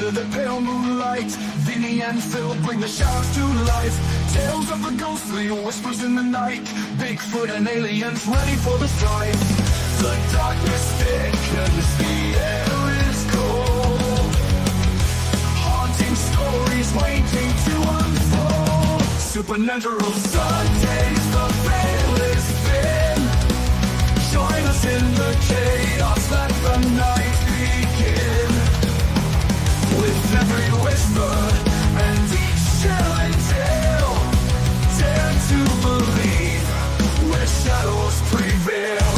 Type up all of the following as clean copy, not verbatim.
Under the pale moonlight, Vinny and Phil bring the shadows to life. Tales of the ghostly whispers in the night, Bigfoot and aliens ready for the strife. The darkness thickens, the air is cold, haunting stories waiting to unfold. Supernatural Sundays, the veil is thin. Join us in the chaos, let the night begin. With every whisper and each chilling tale, dare to believe where shadows prevail.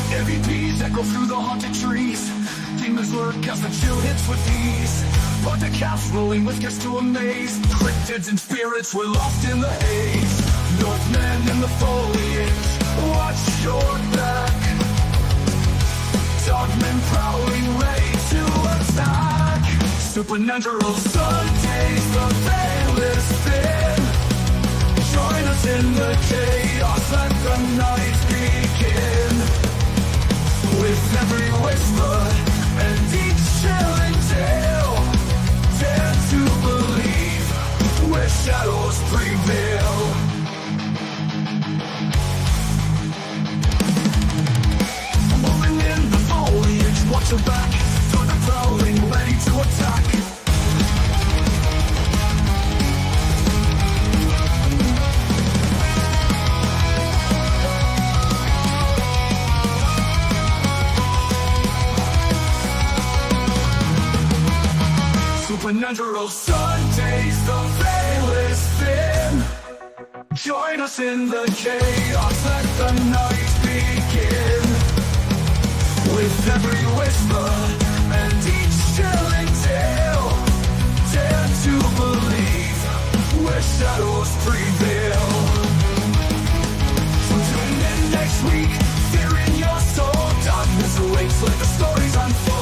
EVPs echo through the haunted trees. Demons lurk as the chill hits with ease. But the caps rolling with guests to amaze. Cryptids and spirits were lost in the haze. Northmen in the foliage, watch your back. Dogmen prowling, ready to attack. Supernatural Sundays, the veil is thin. Join us in the chaos, let the night begin. With every whisper and each chilling tale, dare to believe where shadows prevail. Moving in the foliage, watch your back. Thunder prowling, ready to attack. Supernatural Sundays, the veil is thin. Join us in the chaos, let the night begin. With every whisper and each chilling tale, dare to believe where shadows prevail. So tune in next week, fear in your soul. Darkness awaits, let the stories unfold.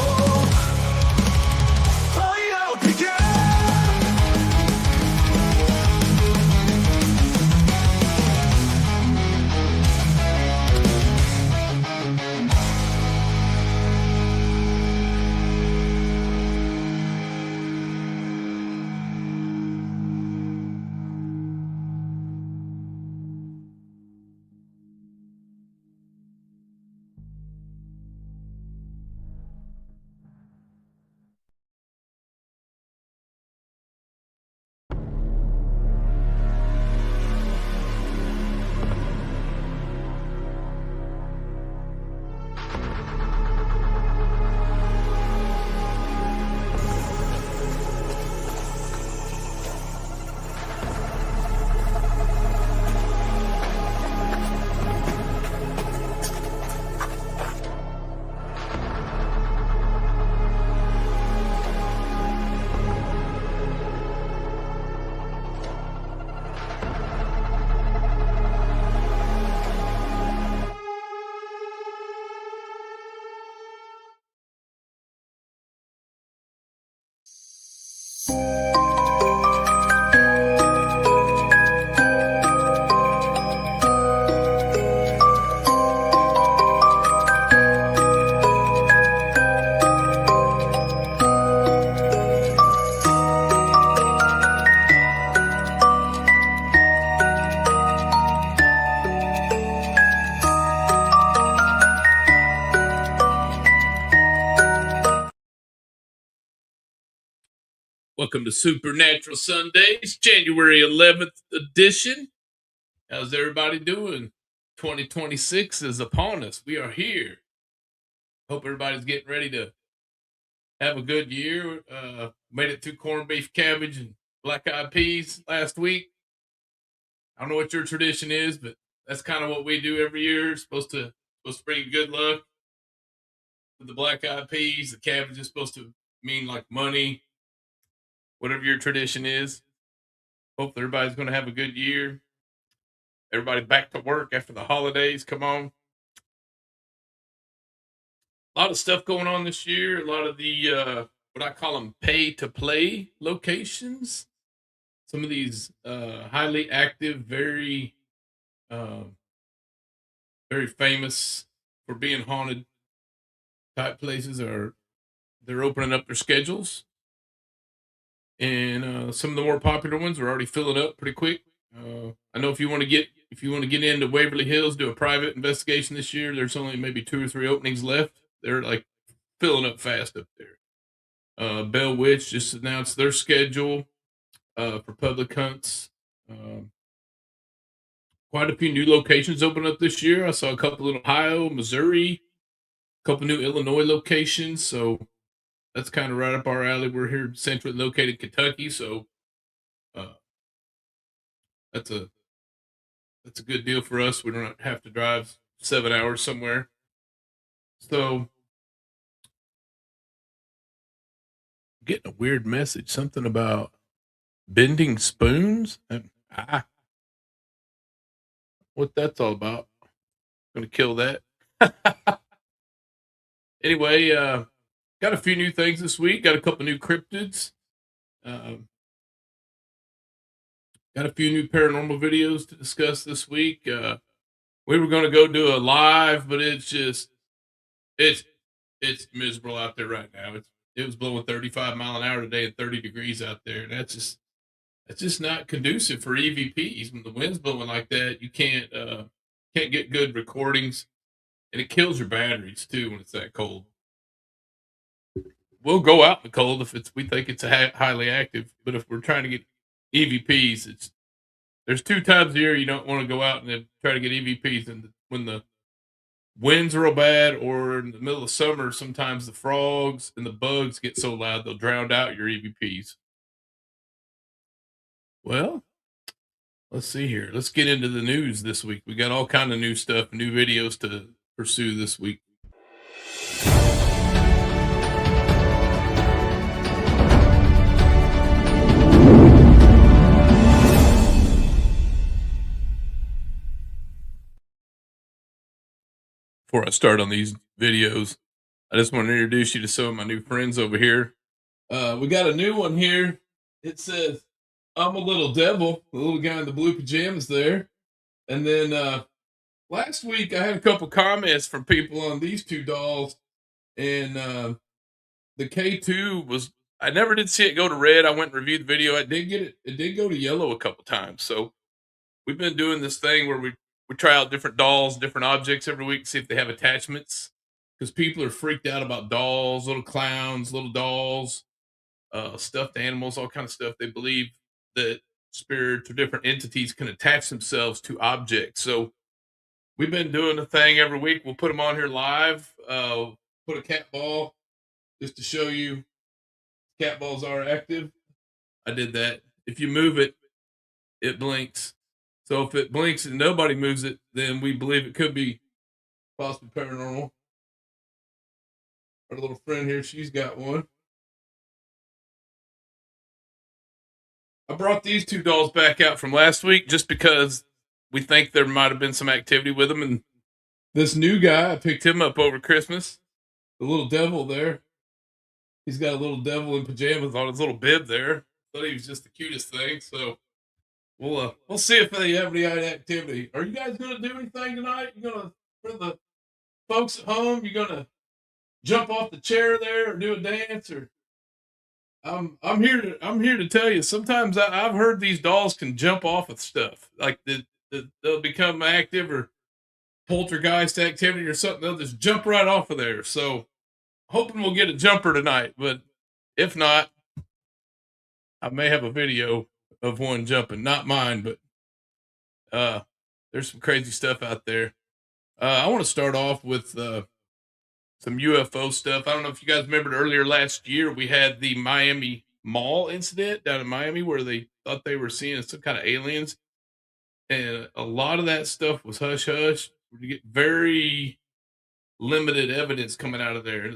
Welcome to Supernatural Sundays, January 11th edition. How's everybody doing? 2026 is upon us. We are here. Hope everybody's getting ready to have a good year. Made it through corned beef, cabbage, and black-eyed peas last week. I don't know what your tradition is, but that's kind of what we do every year. It's supposed to bring good luck. With the black-eyed peas, the cabbage is supposed to mean like money. Whatever your tradition is. Hope everybody's going to have a good year. Everybody back to work after the holidays. Come on. A lot of stuff going on this year. A lot of the, what I call them pay to play locations some of these highly active, um, very famous for being haunted type places they're opening up their schedules, and some of the more popular ones are already filling up pretty quick. I know if you want to get into Waverly Hills, do a private investigation this year. There's only maybe 2 or 3 openings left. They're like filling up fast up there. Bell Witch just announced their schedule for public hunts. Um, Quite a few new locations open up this year. I saw a couple in Ohio, Missouri, a couple new Illinois locations. So that's kind of right up our alley. We're here centrally located Kentucky, so uh, that's a that's a good deal for us. We don't have to drive 7 hours somewhere. So getting a weird message, something about bending spoons. What that's all about? Gonna kill that. Anyway, got a few new things this week. Got a couple new cryptids. Um, got a few new paranormal videos to discuss this week. We were going to go do a live, but it's it's miserable out there right now. It was blowing 35 mile an hour today and 30 degrees out there. And that's just not conducive for EVPs. When the wind's blowing like that, you can't get good recordings, and it kills your batteries too when it's that cold. We'll go out in the cold if we think it's highly active, but if we're trying to get EVPs, there's 2 times a year you don't want to go out and then try to get EVPs, and when the winds are real bad, or in the middle of summer, sometimes the frogs and the bugs get so loud they'll drown out your EVPs. Well, let's see here. Let's get into the news this week. We got all kind of new stuff, new videos to pursue this week. Before I start on these videos, I just want to introduce you to some of my new friends over here. We got a new one here. It says, "I'm a little devil," the little guy in the blue pajamas there. And then last week I had a couple comments from people on these 2 dolls, and the K2 was, I never did see it go to red. I went and reviewed the video. I did get it. It did go to yellow a couple times. So we've been doing this thing where we try out different dolls, different objects every week to see if they have attachments. Because people are freaked out about dolls, little clowns, little dolls, stuffed animals, all kind of stuff. They believe that spirits or different entities can attach themselves to objects. So we've been doing a thing every week. We'll put them on here live. Put a cat ball just to show you cat balls are active. I did that. If you move it, it blinks. So if it blinks and nobody moves it, then we believe it could be possibly paranormal. Our little friend here, she's got one. I brought these 2 dolls back out from last week just because we think there might have been some activity with them. And this new guy, I picked him up over Christmas. The little devil there. He's got a little devil in pajamas on his little bib there. Thought he was just the cutest thing. So we'll see if they have any activity. Are you guys gonna do anything tonight? You gonna, for the folks at home, you gonna jump off the chair there or do a dance? Or I'm here to tell you. Sometimes I've heard these dolls can jump off of stuff, like they'll become active or poltergeist activity or something. They'll just jump right off of there. So hoping we'll get a jumper tonight, but if not, I may have a video of one jumping. Not mine, but there's some crazy stuff out there. I want to start off with some UFO stuff. I don't know if you guys remembered earlier last year, we had the Miami Mall incident down in Miami where they thought they were seeing some kind of aliens. And a lot of that stuff was hush hush. We get very limited evidence coming out of there.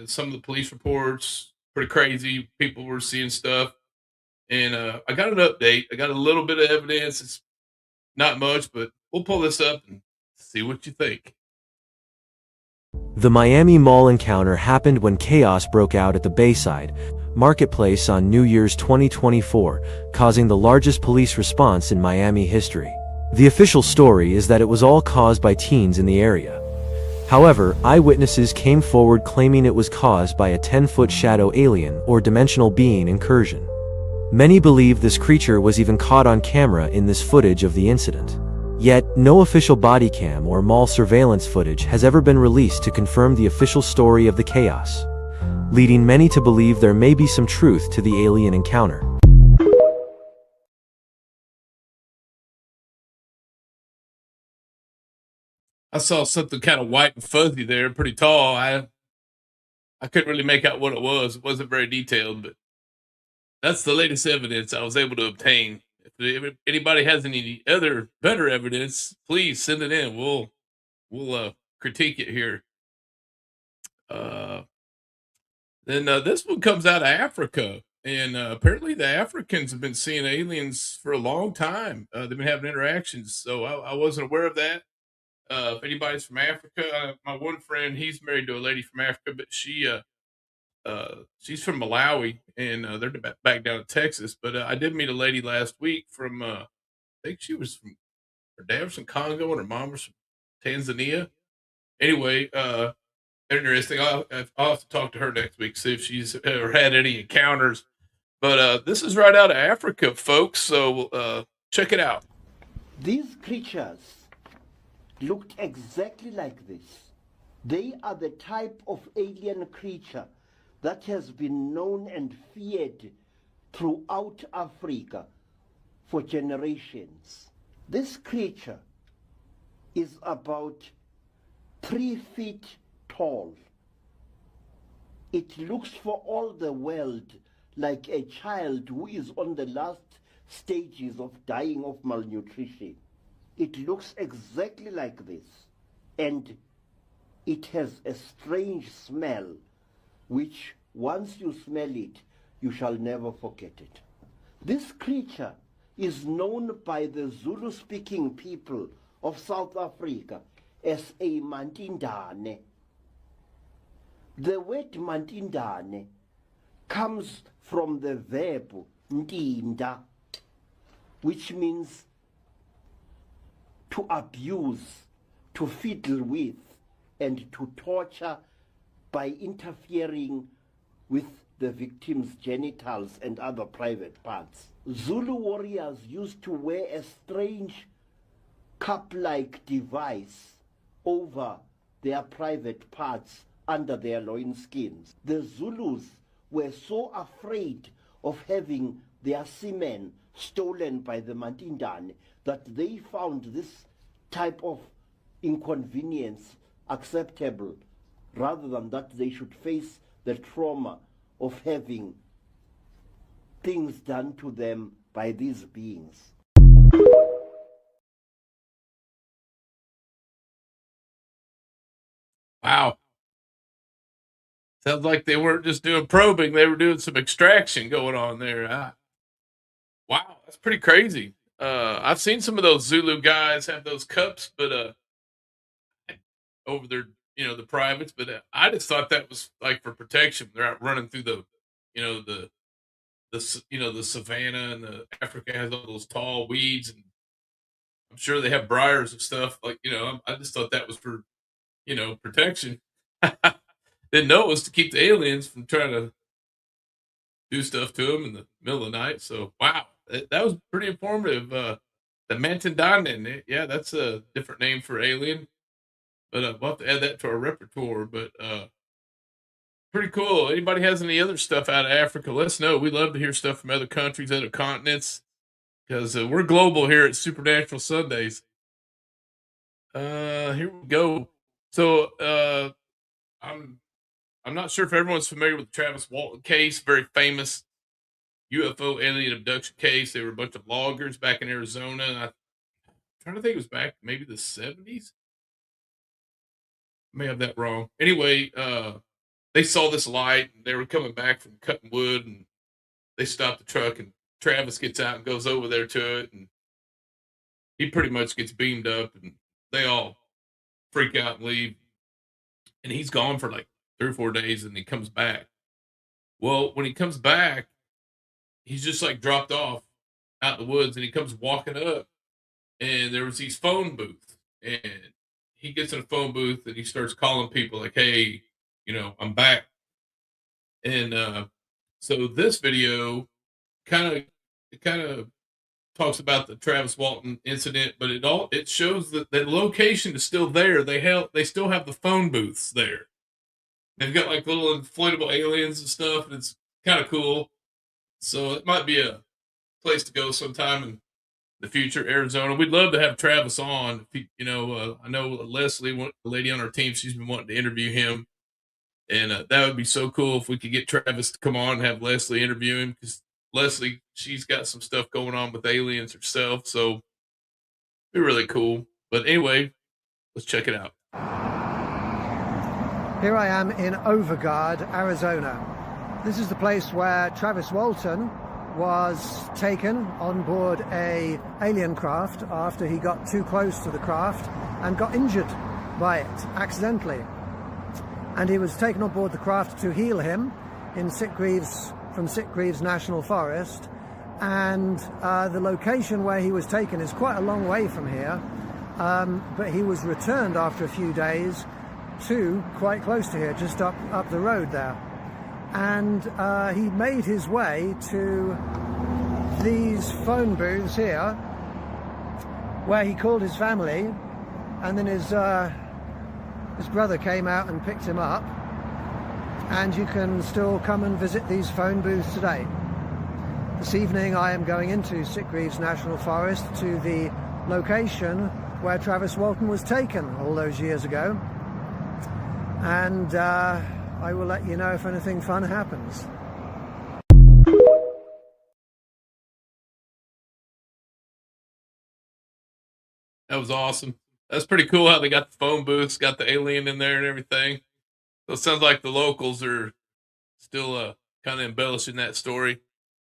Some of the police reports, pretty crazy. People were seeing stuff. And I got an update. I got a little bit of evidence. It's not much, but we'll pull this up and see what you think. The Miami Mall encounter happened when chaos broke out at the Bayside, marketplace on New Year's 2024, causing the largest police response in Miami history. The official story is that it was all caused by teens in the area. However, eyewitnesses came forward claiming it was caused by a 10-foot shadow alien or dimensional being incursion. Many believe this creature was even caught on camera in this footage of the incident. Yet, no official body cam or mall surveillance footage has ever been released to confirm the official story of the chaos, leading many to believe there may be some truth to the alien encounter. I saw something kind of white and fuzzy there, pretty tall. I couldn't really make out what it was. It wasn't very detailed, but that's the latest evidence I was able to obtain. If anybody has any other better evidence, please send it in. We'll critique it here. Uh, then this one comes out of Africa, and apparently the Africans have been seeing aliens for a long time. They've been having interactions, so I wasn't aware of that. If anybody's from Africa, my one friend, he's married to a lady from Africa, but she's from Malawi, and they're back down in Texas. But I did meet a lady last week from I think she was from her dad was from Congo and her mom was from Tanzania. Anyway, interesting. I'll have to talk to her next week, see if she's ever had any encounters. But this is right out of Africa, folks. So check it out. These creatures looked exactly like this. They are the type of alien creature that has been known and feared throughout Africa for generations. This creature is about 3 feet tall. It looks for all the world like a child who is on the last stages of dying of malnutrition. It looks exactly like this, and it has a strange smell, which once you smell it, you shall never forget it. This creature is known by the Zulu-speaking people of South Africa as a mantindane. The word mantindane comes from the verb ntinda, which means to abuse, to fiddle with, and to torture by interfering with the victim's genitals and other private parts. Zulu warriors used to wear a strange cup-like device over their private parts under their loinskins. The Zulus were so afraid of having their semen stolen by the Mantindane that they found this type of inconvenience acceptable, rather than that they should face the trauma of having things done to them by these beings. Wow. Sounds like they weren't just doing probing, they were doing some extraction going on there. Wow, that's pretty crazy. I've seen some of those Zulu guys have those cups, but over their, the privates. But I just thought that was like for protection. They're out running through the, you know, the savannah, and the Africa has all those tall weeds, and I'm sure they have briars and stuff. Like, I just thought that was for, protection. Didn't know it was to keep the aliens from trying to do stuff to them in the middle of the night. So wow, that was pretty informative. The Mantandanen, yeah, that's a different name for alien, but we'll have to add that to our repertoire. But pretty cool. Anybody has any other stuff out of Africa? Let us know. We love to hear stuff from other countries, other continents, because we're global here at Supernatural Sundays. Here we go. So I'm not sure if everyone's familiar with the Travis Walton case, very famous UFO alien abduction case. They were a bunch of loggers back in Arizona. I'm trying to think, it was back maybe the 70s. May have that wrong. Anyway, they saw this light, and they were coming back from cutting wood, and they stopped the truck, and Travis gets out and goes over there to it, and he pretty much gets beamed up, and they all freak out and leave. And he's gone for like 3 or 4 days, and he comes back. Well, when he comes back, he's just like dropped off out in the woods, and he comes walking up, and there was these phone booths, and he gets in a phone booth and he starts calling people like, "Hey, I'm back." And so this video kind of it kind of talks about the Travis Walton incident, but it shows that the location is still there. They still have the phone booths there. They've got like little inflatable aliens and stuff, and it's kind of cool. So it might be a place to go sometime in the future, Arizona. We'd love to have Travis on. I know Leslie, the lady on our team, she's been wanting to interview him, and that would be so cool if we could get Travis to come on and have Leslie interview him, because Leslie, she's got some stuff going on with aliens herself, so it'd be really cool. But anyway, let's check it out. Here I am in Overguard, Arizona. This is the place where Travis Walton was taken on board a alien craft after he got too close to the craft and got injured by it accidentally. And he was taken on board the craft to heal him from Sitgreaves National Forest. And the location where he was taken is quite a long way from here, but he was returned after a few days to quite close to here, just up the road there. And he made his way to these phone booths here, where he called his family, and then his brother came out and picked him up. And you can still come and visit these phone booths today. This evening I am going into Sitgreaves National Forest, to the location where Travis Walton was taken all those years ago. And I will let you know if anything fun happens. That was awesome. That's pretty cool how they got the phone booths, got the alien in there and everything. So it sounds like the locals are still kind of embellishing that story.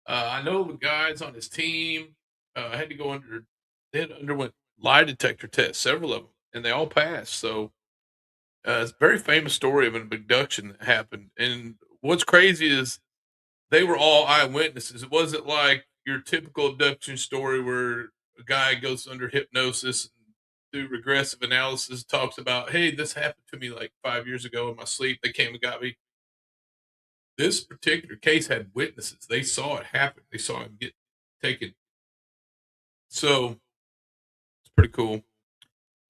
I know the guys on his team had to they had underwent lie detector tests, several of them, and they all passed. So it's a very famous story of an abduction that happened. And what's crazy is they were all eyewitnesses. It wasn't like your typical abduction story where a guy goes under hypnosis and through regressive analysis talks about, "Hey, this happened to me like 5 years ago in my sleep. They came and got me." This particular case had witnesses. They saw it happen. They saw him get taken. So it's pretty cool.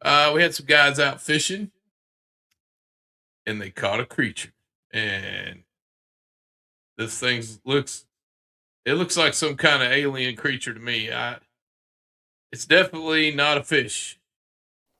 We had some guys out fishing, and they caught a creature. And this thing looks like some kind of alien creature to me. It's definitely not a fish.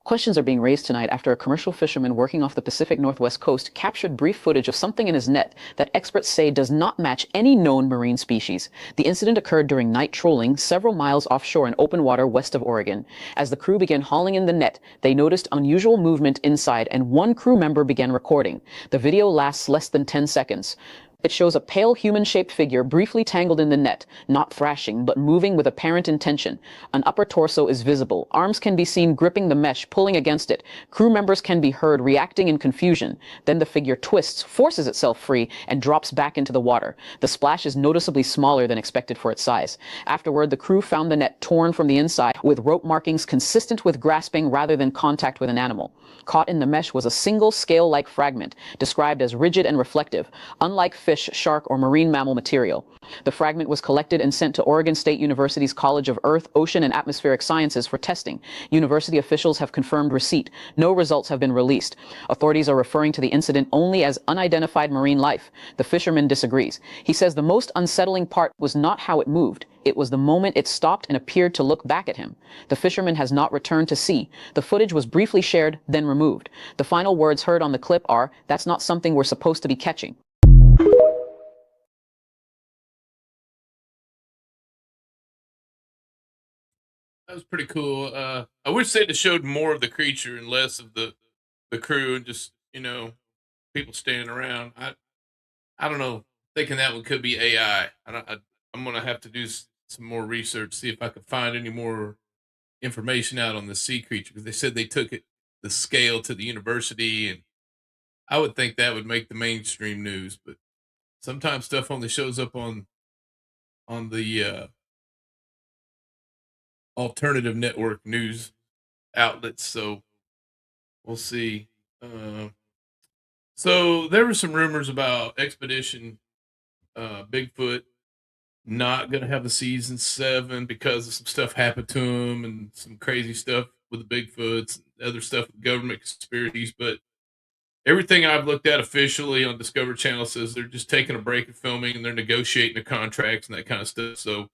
Questions are being raised tonight after a commercial fisherman working off the Pacific Northwest coast captured brief footage of something in his net that experts say does not match any known marine species. The incident occurred during night trolling several miles offshore in open water west of Oregon. As the crew began hauling in the net, they noticed unusual movement inside, and one crew member began recording. The video lasts less than 10 seconds. It shows a pale human-shaped figure briefly tangled in the net, not thrashing, but moving with apparent intention. An upper torso is visible. Arms can be seen gripping the mesh, pulling against it. Crew members can be heard reacting in confusion. Then the figure twists, forces itself free, and drops back into the water. The splash is noticeably smaller than expected for its size. Afterward, the crew found the net torn from the inside, with rope markings consistent with grasping rather than contact with an animal. Caught in the mesh was a single scale-like fragment, described as rigid and reflective, unlike fish, shark, or marine mammal material. The fragment was collected and sent to Oregon State University's College of Earth, Ocean, and Atmospheric Sciences for testing. University officials have confirmed receipt. No results have been released. Authorities are referring to the incident only as unidentified marine life. The fisherman disagrees. He says the most unsettling part was not how it moved. It was the moment it stopped and appeared to look back at him. The fisherman has not returned to sea. The footage was briefly shared, then removed. The final words heard on the clip are, "That's not something we're supposed to be catching." That was pretty cool. I wish they'd have showed more of the creature and less of the crew and just people standing around. I don't know. Thinking that one could be AI. I'm gonna have to do some more research, see if I can find any more information out on the sea creature, because they said they took the scale to the university, and I would think that would make the mainstream news. But sometimes stuff only shows up on the alternative network news outlets. So we'll see. So there were some rumors about Expedition Bigfoot not going to have a season 7 because of some stuff happened to him and some crazy stuff with the Bigfoots and other stuff with government conspiracies. But everything I've looked at officially on Discovery Channel says they're just taking a break in filming and they're negotiating the contracts and that kind of stuff. So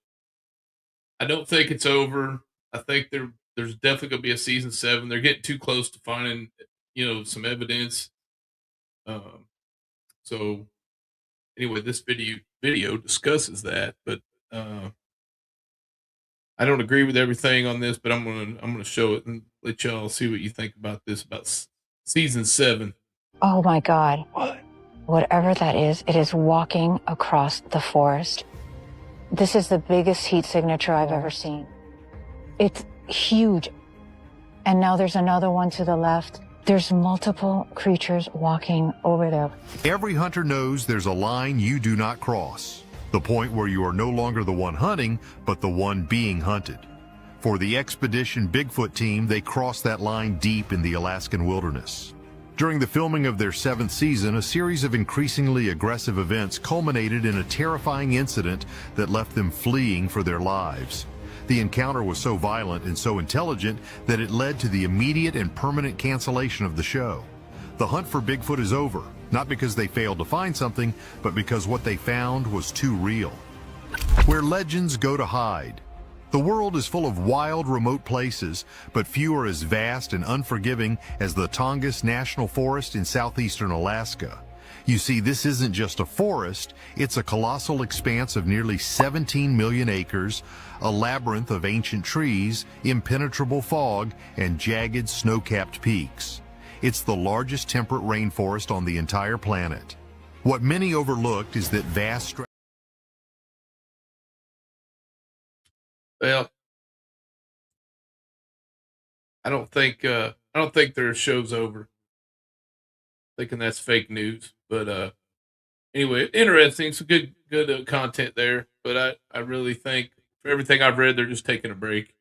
I don't think it's over. I think there's definitely going to be a season 7. They're getting too close to finding, some evidence. So anyway, this video discusses that, but I don't agree with everything on this, but I'm gonna show it and let y'all see what you think about this about season 7. Oh my God. What? Whatever that is, it is walking across the forest. This is the biggest heat signature I've ever seen. It's huge. And now there's another one to the left. There's multiple creatures walking over there. Every hunter knows there's a line you do not cross. The point where you are no longer the one hunting, but the one being hunted. For the Expedition Bigfoot team, they crossed that line deep in the Alaskan wilderness. During the filming of their 7th season, a series of increasingly aggressive events culminated in a terrifying incident that left them fleeing for their lives. The encounter was so violent and so intelligent that it led to the immediate and permanent cancellation of the show. The hunt for Bigfoot is over, not because they failed to find something, but because what they found was too real. Where legends go to hide. The world is full of wild, remote places, but few are as vast and unforgiving as the Tongass National Forest in southeastern Alaska. You see, this isn't just a forest, it's a colossal expanse of nearly 17 million acres, a labyrinth of ancient trees, impenetrable fog, and jagged snow-capped peaks. It's the largest temperate rainforest on the entire planet. What many overlooked is that vast... Well, I don't think their show's over. Thinking that's fake news, but anyway, interesting. Some good content there. But I really think for everything I've read, they're just taking a break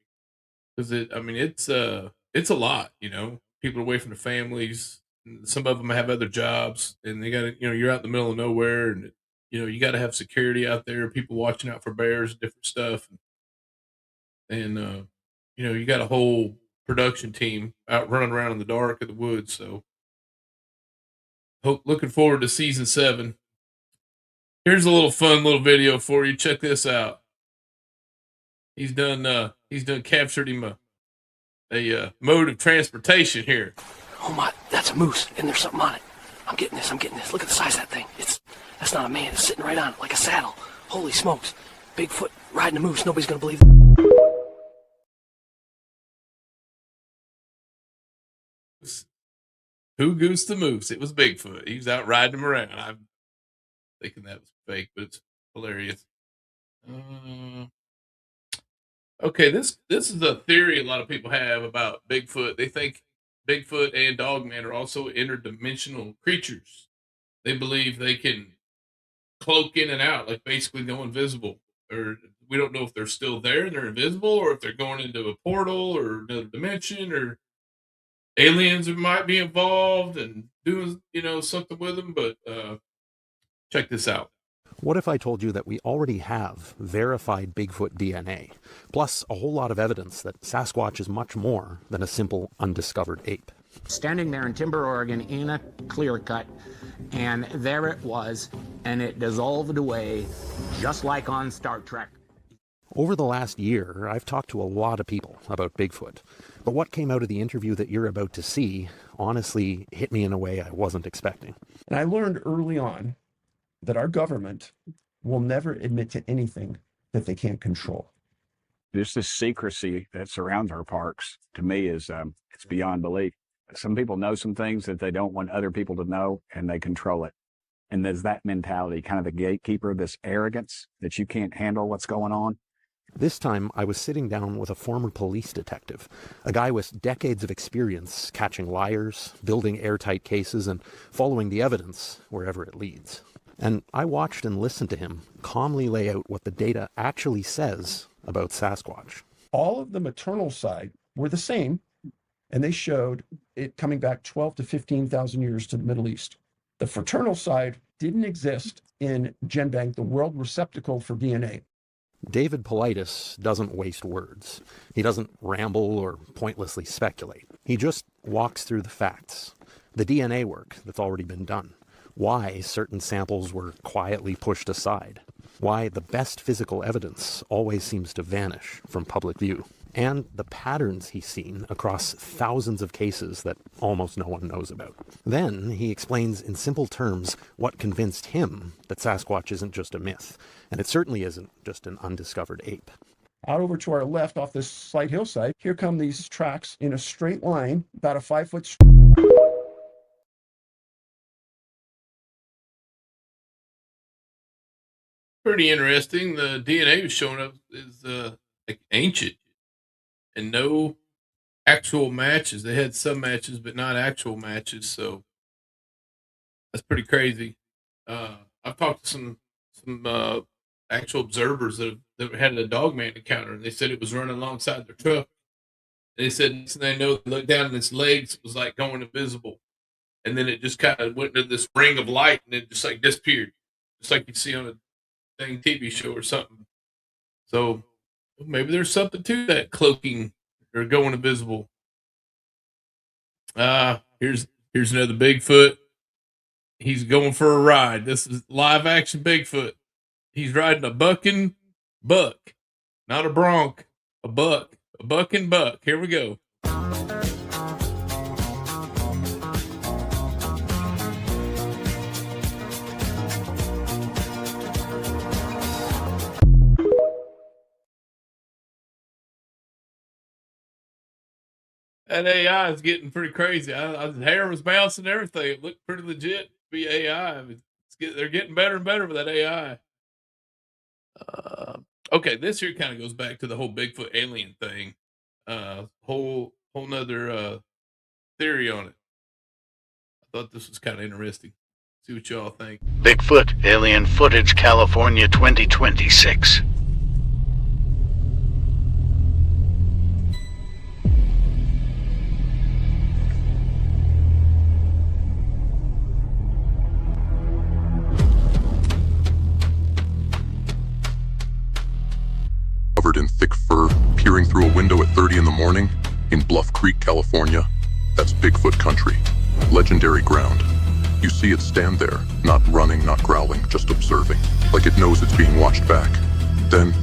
because it's a lot. People are away from their families. Some of them have other jobs, and they got to you're out in the middle of nowhere, and you got to have security out there, people watching out for bears and different stuff, and you got a whole production team out running around in the dark of the woods. So looking forward to season 7. Here's a little fun little video for you. Check this out. He's done captured him a mode of transportation here. Oh my, that's a moose, and there's something on it. I'm getting this. Look at the size of that thing. That's not a man. It's sitting right on it like a saddle. Holy smokes. Bigfoot riding a moose. Nobody's gonna believe it. Who goosed the moose? It was Bigfoot. He was out riding him around. I'm thinking that was fake, but it's hilarious. Okay, this is a theory a lot of people have about Bigfoot. They think Bigfoot and Dogman are also interdimensional creatures. They believe they can cloak in and out, like basically go invisible. Or we don't know if they're still there and they're invisible, or if they're going into a portal or another dimension, or aliens might be involved and doing something with them. But check this out. What if I told you that we already have verified Bigfoot DNA, plus a whole lot of evidence that Sasquatch is much more than a simple undiscovered ape? Standing there in Timber, Oregon in a clear cut, and there it was, and it dissolved away just like on Star Trek. Over the last year, I've talked to a lot of people about Bigfoot, but what came out of the interview that you're about to see honestly hit me in a way I wasn't expecting. And I learned early on that our government will never admit to anything that they can't control. This secrecy that surrounds our parks, to me, is it's beyond belief. Some people know some things that they don't want other people to know, and they control it. And there's that mentality, kind of the gatekeeper, this arrogance that you can't handle what's going on. This time, I was sitting down with a former police detective, a guy with decades of experience catching liars, building airtight cases, and following the evidence wherever it leads. And I watched and listened to him calmly lay out what the data actually says about Sasquatch. All of the maternal side were the same, and they showed it coming back 12 to 15,000 years to the Middle East. The fraternal side didn't exist in GenBank, the world receptacle for DNA. David Politis doesn't waste words. He doesn't ramble or pointlessly speculate. He just walks through the facts, the DNA work that's already been done, why certain samples were quietly pushed aside, why the best physical evidence always seems to vanish from public view, and the patterns he's seen across thousands of cases that almost no one knows about. Then he explains in simple terms what convinced him that Sasquatch isn't just a myth, and it certainly isn't just an undiscovered ape. Out over to our left off this slight hillside, here come these tracks in a straight line, about a 5 foot. Pretty interesting. The DNA was showing up is like ancient, and no actual matches. They had some matches, but not actual matches. So that's pretty crazy. I've talked to some actual observers that had a dogman encounter, and they said it was running alongside their truck. And they said next thing they know, they looked down and its legs was like going invisible, and then it just kind of went into this ring of light, and it just like disappeared, just like you see on a dang TV show or something. So maybe there's something to that cloaking or going invisible. Here's another Bigfoot. He's going for a ride. This is live action Bigfoot. He's riding a bucking buck, not a bronc, a bucking buck. Here we go. That AI is getting pretty crazy. His hair was bouncing and everything. It looked pretty legit to be AI. They're getting better and better with that AI. Okay, this here kind of goes back to the whole Bigfoot alien thing. Whole nother theory on it. I thought this was kind of interesting. See what y'all think. Bigfoot Alien Footage California 2026. Covered in thick fur, peering through a window at 30 in the morning in Bluff Creek, California. That's Bigfoot country. Legendary ground. You see it stand there, not running, not growling, just observing, like it knows it's being watched back. Then,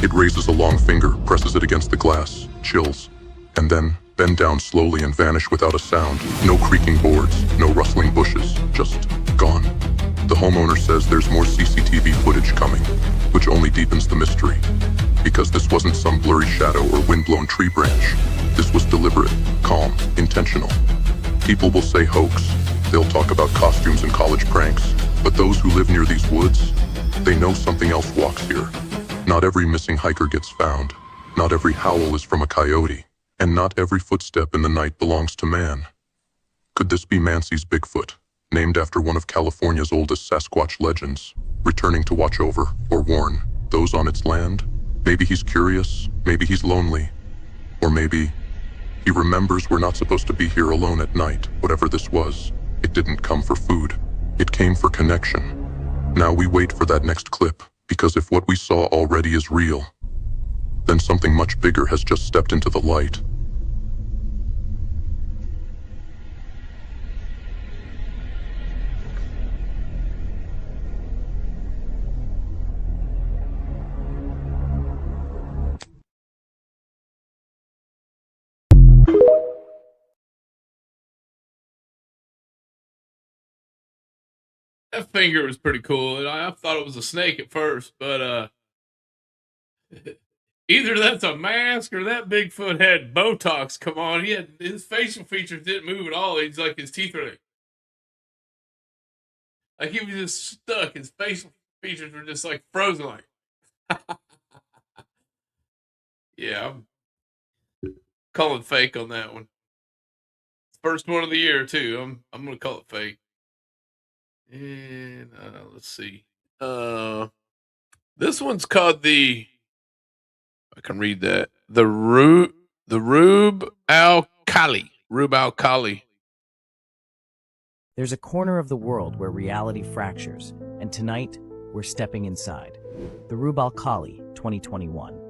it raises a long finger, presses it against the glass, chills, and then bend down slowly and vanish without a sound. No creaking boards, no rustling bushes, just gone. The homeowner says there's more CCTV footage coming, which only deepens the mystery. Because this wasn't some blurry shadow or wind-blown tree branch. This was deliberate, calm, intentional. People will say hoax. They'll talk about costumes and college pranks. But those who live near these woods, they know something else walks here. Not every missing hiker gets found. Not every howl is from a coyote. And not every footstep in the night belongs to man. Could this be Mancy's Bigfoot, named after one of California's oldest Sasquatch legends, returning to watch over or warn those on its land? Maybe he's curious, maybe he's lonely, or maybe he remembers we're not supposed to be here alone at night. Whatever this was, it didn't come for food. It came for connection. Now we wait for that next clip, because if what we saw already is real, then something much bigger has just stepped into the light. That finger was pretty cool. And I thought it was a snake at first, but either that's a mask or that Bigfoot had Botox. Come on, his facial features didn't move at all. He's like his teeth were like he was just stuck. His facial features were just like frozen. Like, yeah, I'm calling fake on that one. First one of the year too. I'm gonna call it fake. And And let's see. This one's called I can read that. The Rub Al Khali. Rub Al Khali. There's a corner of the world where reality fractures, and tonight we're stepping inside. The Rub Al Khali, 2021.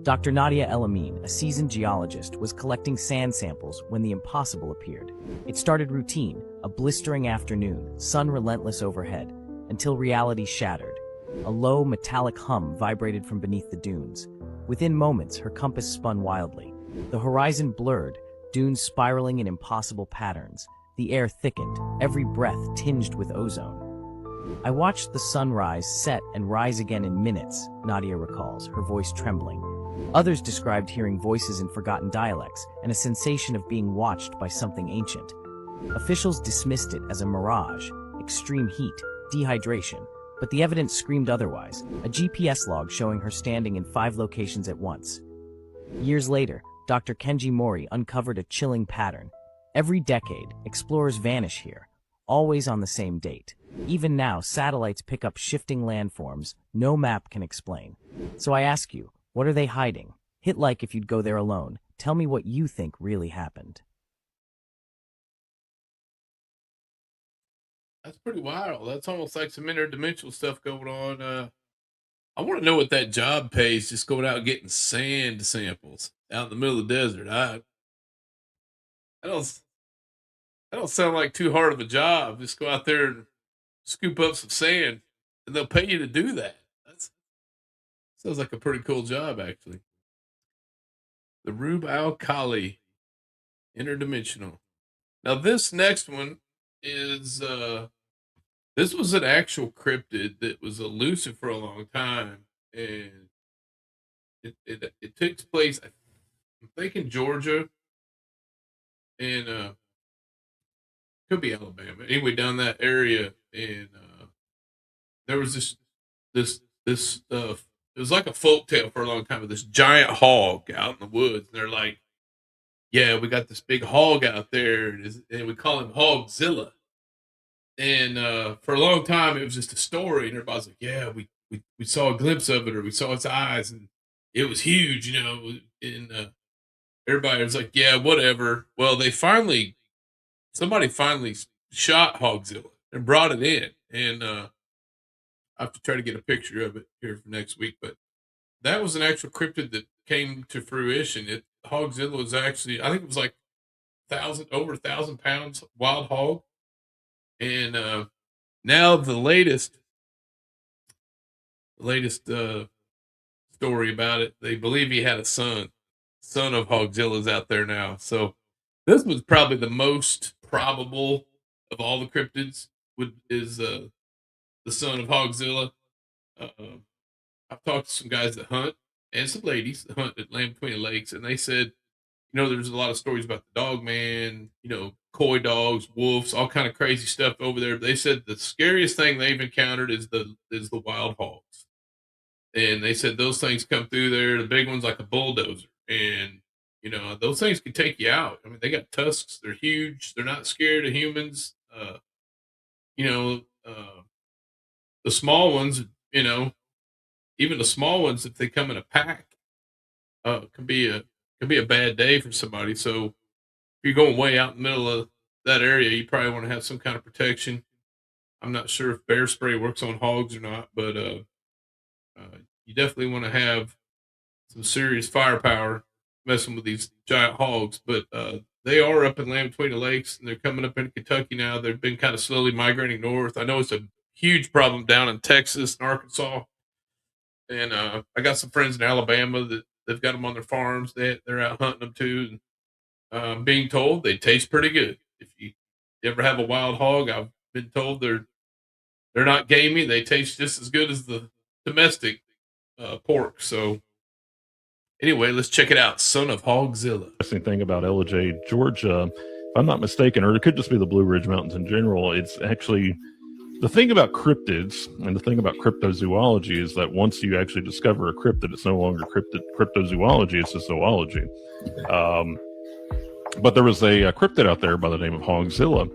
Dr. Nadia El Amin, a seasoned geologist, was collecting sand samples when the impossible appeared. It started routine, a blistering afternoon, sun relentless overhead, until reality shattered. A low, metallic hum vibrated from beneath the dunes. Within moments, her compass spun wildly. The horizon blurred, dunes spiraling in impossible patterns. The air thickened, every breath tinged with ozone. I watched the sun rise, set, and rise again in minutes, Nadia recalls, her voice trembling. Others described hearing voices in forgotten dialects and a sensation of being watched by something ancient. Officials dismissed it as a mirage, extreme heat, dehydration, but the evidence screamed otherwise, a GPS log showing her standing in 5 locations at once. Years later, Dr. Kenji Mori uncovered a chilling pattern. Every decade, explorers vanish here, always on the same date. Even now, satellites pick up shifting landforms no map can explain. So I ask you, what are they hiding? Hit like if you'd go there alone. Tell me what you think really happened. That's pretty wild. That's almost like some interdimensional stuff going on. I want to know what that job pays, just going out and getting sand samples out in the middle of the desert. That don't sound like too hard of a job. Just go out there and scoop up some sand, and they'll pay you to do that. That sounds like a pretty cool job, actually. The Rub Al Khali, interdimensional. Now this next one is this was an actual cryptid that was elusive for a long time, and it takes place, I'm thinking Georgia, and could be Alabama. Anyway, down that area, and there was this it was like a folk tale for a long time of this giant hog out in the woods. And they're like, yeah, we got this big hog out there, and we call him Hogzilla. And for a long time, it was just a story, and everybody's like, yeah, we saw a glimpse of it, or we saw its eyes, and it was huge, you know. And everybody was like, yeah, whatever. Well, somebody finally shot Hogzilla and brought it in, and I have to try to get a picture of it here for next week. But that was an actual cryptid that came to fruition. Hogzilla was actually, I think it was like over 1,000 pounds wild hog. And now the latest story about it, they believe he had a son of Hogzilla's out there now. So this was probably the most probable of all the cryptids. Is the son of Hogzilla. I've talked to some guys that hunt and some ladies that hunt at Land Between the Lakes, and they said, you know, there's a lot of stories about the dog man, you know, coy dogs, wolves, all kind of crazy stuff over there. But they said the scariest thing they've encountered is the wild hogs, and they said those things come through there. The big ones like a bulldozer, and you know those things can take you out. I mean, they got tusks. They're huge. They're not scared of humans. You know, the small ones, you know, even the small ones, if they come in a pack, could be a bad day for somebody. So if you're going way out in the middle of that area, you probably want to have some kind of protection. I'm not sure if bear spray works on hogs or not, but you definitely want to have some serious firepower messing with these giant hogs. But they are up in Land Between the Lakes, and they're coming up into Kentucky now. They've been kind of slowly migrating north. I know it's a huge problem down in Texas and Arkansas. And I got some friends in Alabama that they've got them on their farms. They're out hunting them too. And being told they taste pretty good. If you ever have a wild hog, I've been told they're not gamey. They taste just as good as the domestic pork. So anyway, let's check it out. Son of Hogzilla. Interesting thing about LJ, Georgia, if I'm not mistaken, or it could just be the Blue Ridge Mountains in general, it's actually the thing about cryptids and the thing about cryptozoology is that once you actually discover a cryptid, it's no longer cryptozoology, it's a zoology. But there was a cryptid out there by the name of Hogzilla,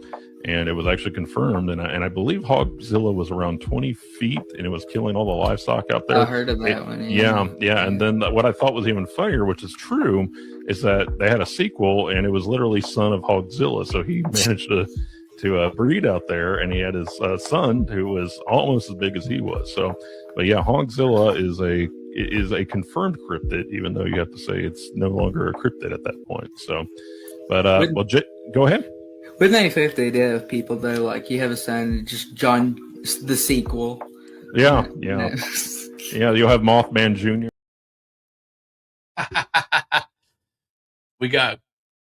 and it was actually confirmed. And I believe Hogzilla was around 20 feet, and it was killing all the livestock out there. I heard of that one. Yeah. And then what I thought was even funnier, which is true, is that they had a sequel, and it was literally son of Hogzilla. So he managed to breed out there, and he had his son who was almost as big as he was. So, but yeah, Hogzilla is a confirmed cryptid, even though you have to say it's no longer a cryptid at that point. So, but go ahead. Wouldn't that be funny if they did have people though, like you have a son, just John, the sequel? Yeah. You'll have Mothman Jr. We got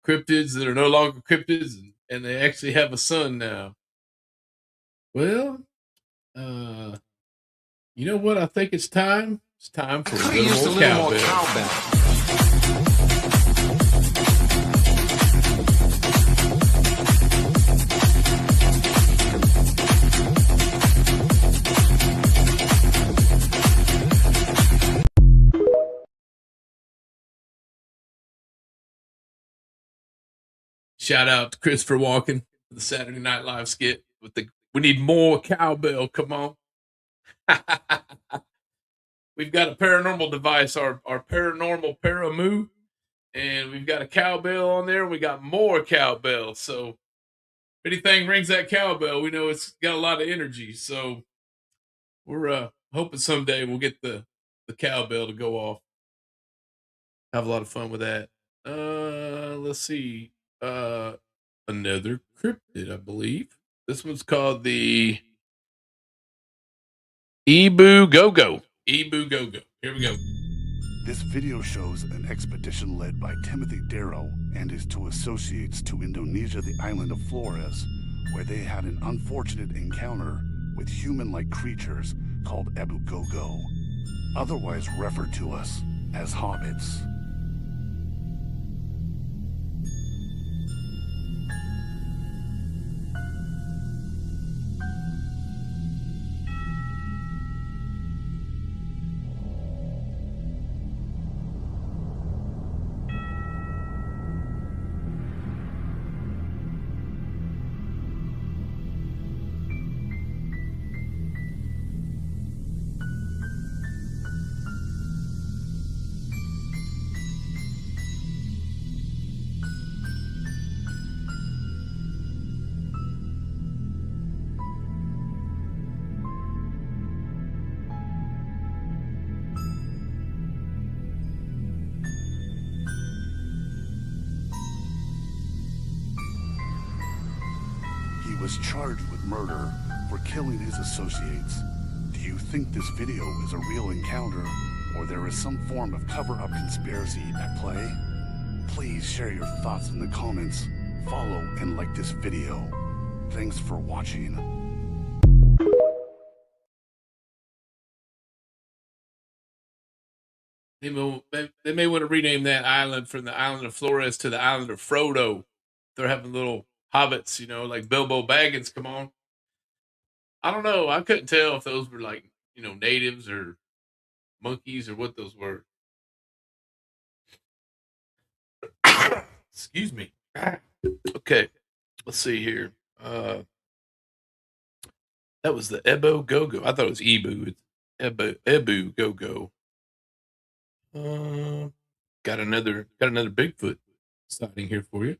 cryptids that are no longer cryptids, and they actually have a son now. Well, you know what? I think it's time. It's time for a little more cowbell. Shout out to Christopher Walken for the Saturday Night Live skit with "We need more cowbell." Come on. We've got a paranormal device, our paranormal paramoo, and we've got a cowbell on there. We got more cowbell. So if anything rings that cowbell, we know it's got a lot of energy. So we're hoping someday we'll get the cowbell to go off. Have a lot of fun with that. Let's see. Another cryptid, I believe. This one's called the Ebu Go-Go. Ebu Go-Go. Here we go. This video shows an expedition led by Timothy Darrow and his two associates to Indonesia, the island of Flores, where they had an unfortunate encounter with human-like creatures called Ebu Go-Go, otherwise referred to us as hobbits. Was charged with murder for killing his associates. Do you think this video is a real encounter, or there is some form of cover-up conspiracy at play? Please share your thoughts in the comments, follow and like this video. Thanks for watching. They may want to rename that island from the island of Flores to the island of Frodo. They're having little hobbits, like Bilbo Baggins. Come on. I don't know. I couldn't tell if those were like, natives or monkeys or what those were. Excuse me. Okay. Let's see here. That was the Ebo Go-Go. I thought it was Ebu. It's Ebu Go-Go. Got another Bigfoot sighting here for you.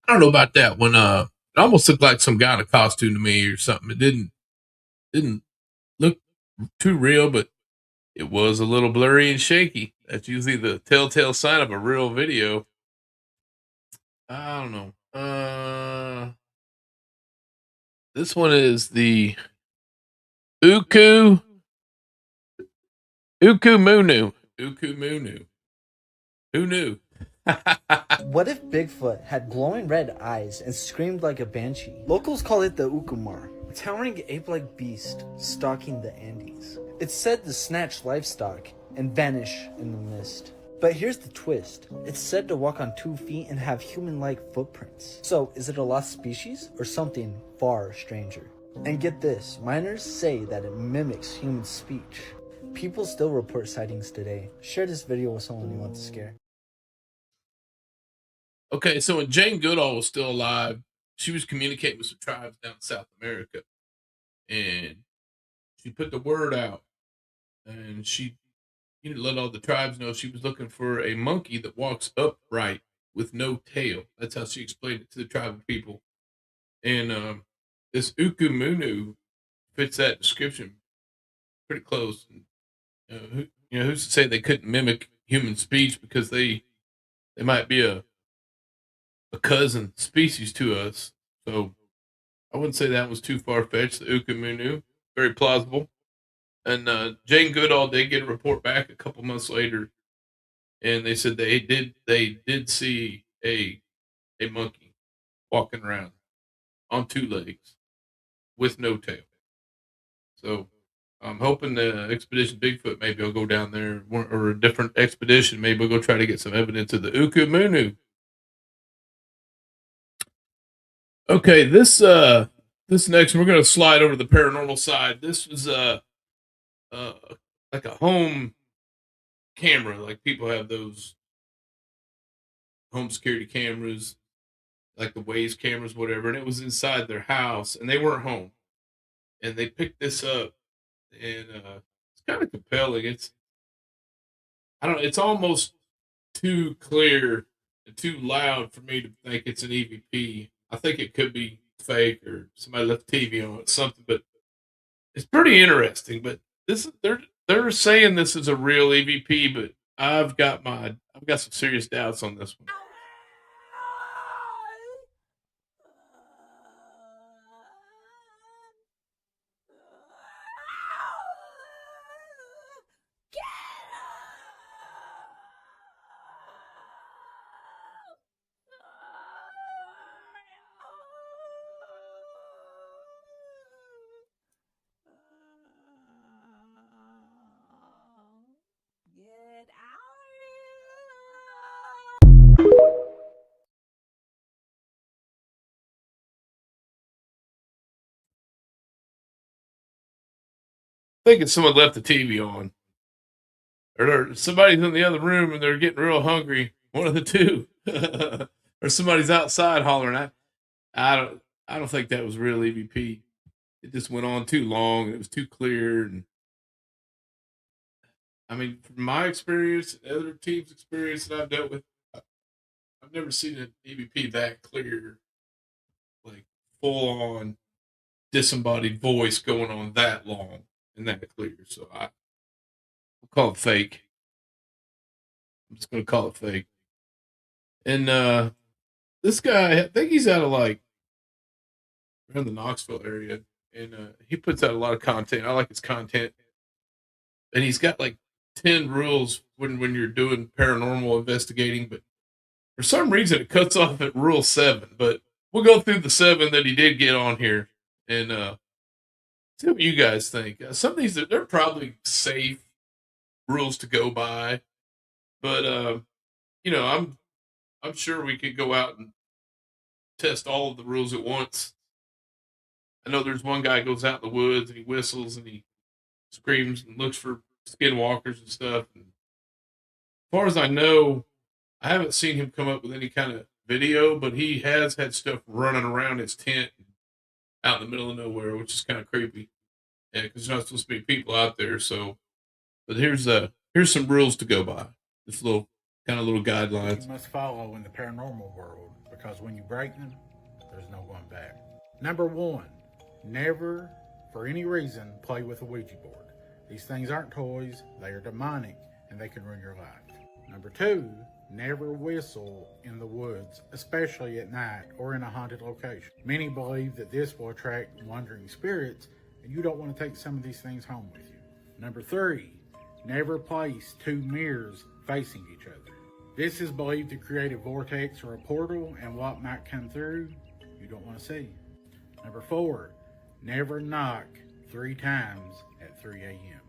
I don't know about that one. It almost looked like some guy in a costume to me or something. It didn't look too real, but it was a little blurry and shaky. That's usually the telltale sign of a real video. I don't know. This one is the Uku Munu. Uku Munu. Who knew? What if Bigfoot had glowing red eyes and screamed like a banshee? Locals call it the Ukumar, a towering ape-like beast stalking the Andes. It's said to snatch livestock and vanish in the mist. But here's the twist. It's said to walk on 2 feet and have human-like footprints. So, is it a lost species or something far stranger? And get this, miners say that it mimics human speech. People still report sightings today. Share this video with someone you want to scare. Okay, so when Jane Goodall was still alive, she was communicating with some tribes down in South America. And she put the word out. And she let all the tribes know she was looking for a monkey that walks upright with no tail. That's how she explained it to the tribal people. And this Ukumunu fits that description pretty close. And, who's to say they couldn't mimic human speech because they might be a cousin species to us. So I wouldn't say that was too far fetched. The Ukumunu, very plausible. And Jane Goodall did get a report back a couple months later, and they said they did see a monkey walking around on 2 legs with no tail. So I'm hoping the Expedition Bigfoot maybe will go down there, or a different expedition. Maybe we'll go try to get some evidence of the Ukumunu. Okay, this next we're gonna slide over to the paranormal side. This was like a home camera, like people have those home security cameras, like the Waze cameras, whatever, and it was inside their house, and they weren't home, and they picked this up, and it's kind of compelling. I don't know, it's almost too clear and too loud for me to think it's an EVP. I think it could be fake or somebody left TV on it, something, but it's pretty interesting. But they're saying this is a real EVP, but I've got some serious doubts on this one. Thinking someone left the TV on, or somebody's in the other room and they're getting real hungry. One of the two, or somebody's outside hollering. I don't think that was real EVP. It just went on too long. And it was too clear, and I mean, from my experience and other teams' experience that I've dealt with, I've never seen an EVP that clear, like full on disembodied voice going on that long and that clear. So I'll call it fake. I'm just gonna call it fake. And this guy, I think he's out of like around the Knoxville area, and he puts out a lot of content. I like his content, and he's got like 10 rules when you're doing paranormal investigating, but for some reason it cuts off at rule 7. But we'll go through the 7 that he did get on here, and see what you guys think. Some of these they're probably safe rules to go by, but I'm sure we could go out and test all of the rules at once. I know there's one guy goes out in the woods and he whistles and he screams and looks for skinwalkers and stuff. And as far as I know, I haven't seen him come up with any kind of video, but he has had stuff running around his tent out in the middle of nowhere, which is kind of creepy. Yeah, because there's not supposed to be people out there. So, but here's some rules to go by. This little kind of little guidelines. You must follow in the paranormal world, because when you break them, there's no going back. Number 1, never, for any reason, play with a Ouija board. These things aren't toys, they are demonic, and they can ruin your life. Number 2, never whistle in the woods, especially at night or in a haunted location. Many believe that this will attract wandering spirits, and you don't want to take some of these things home with you. Number 3, never place 2 mirrors facing each other. This is believed to create a vortex or a portal, and what might come through, you don't want to see. Number 4, never knock 3 times at 3 a.m.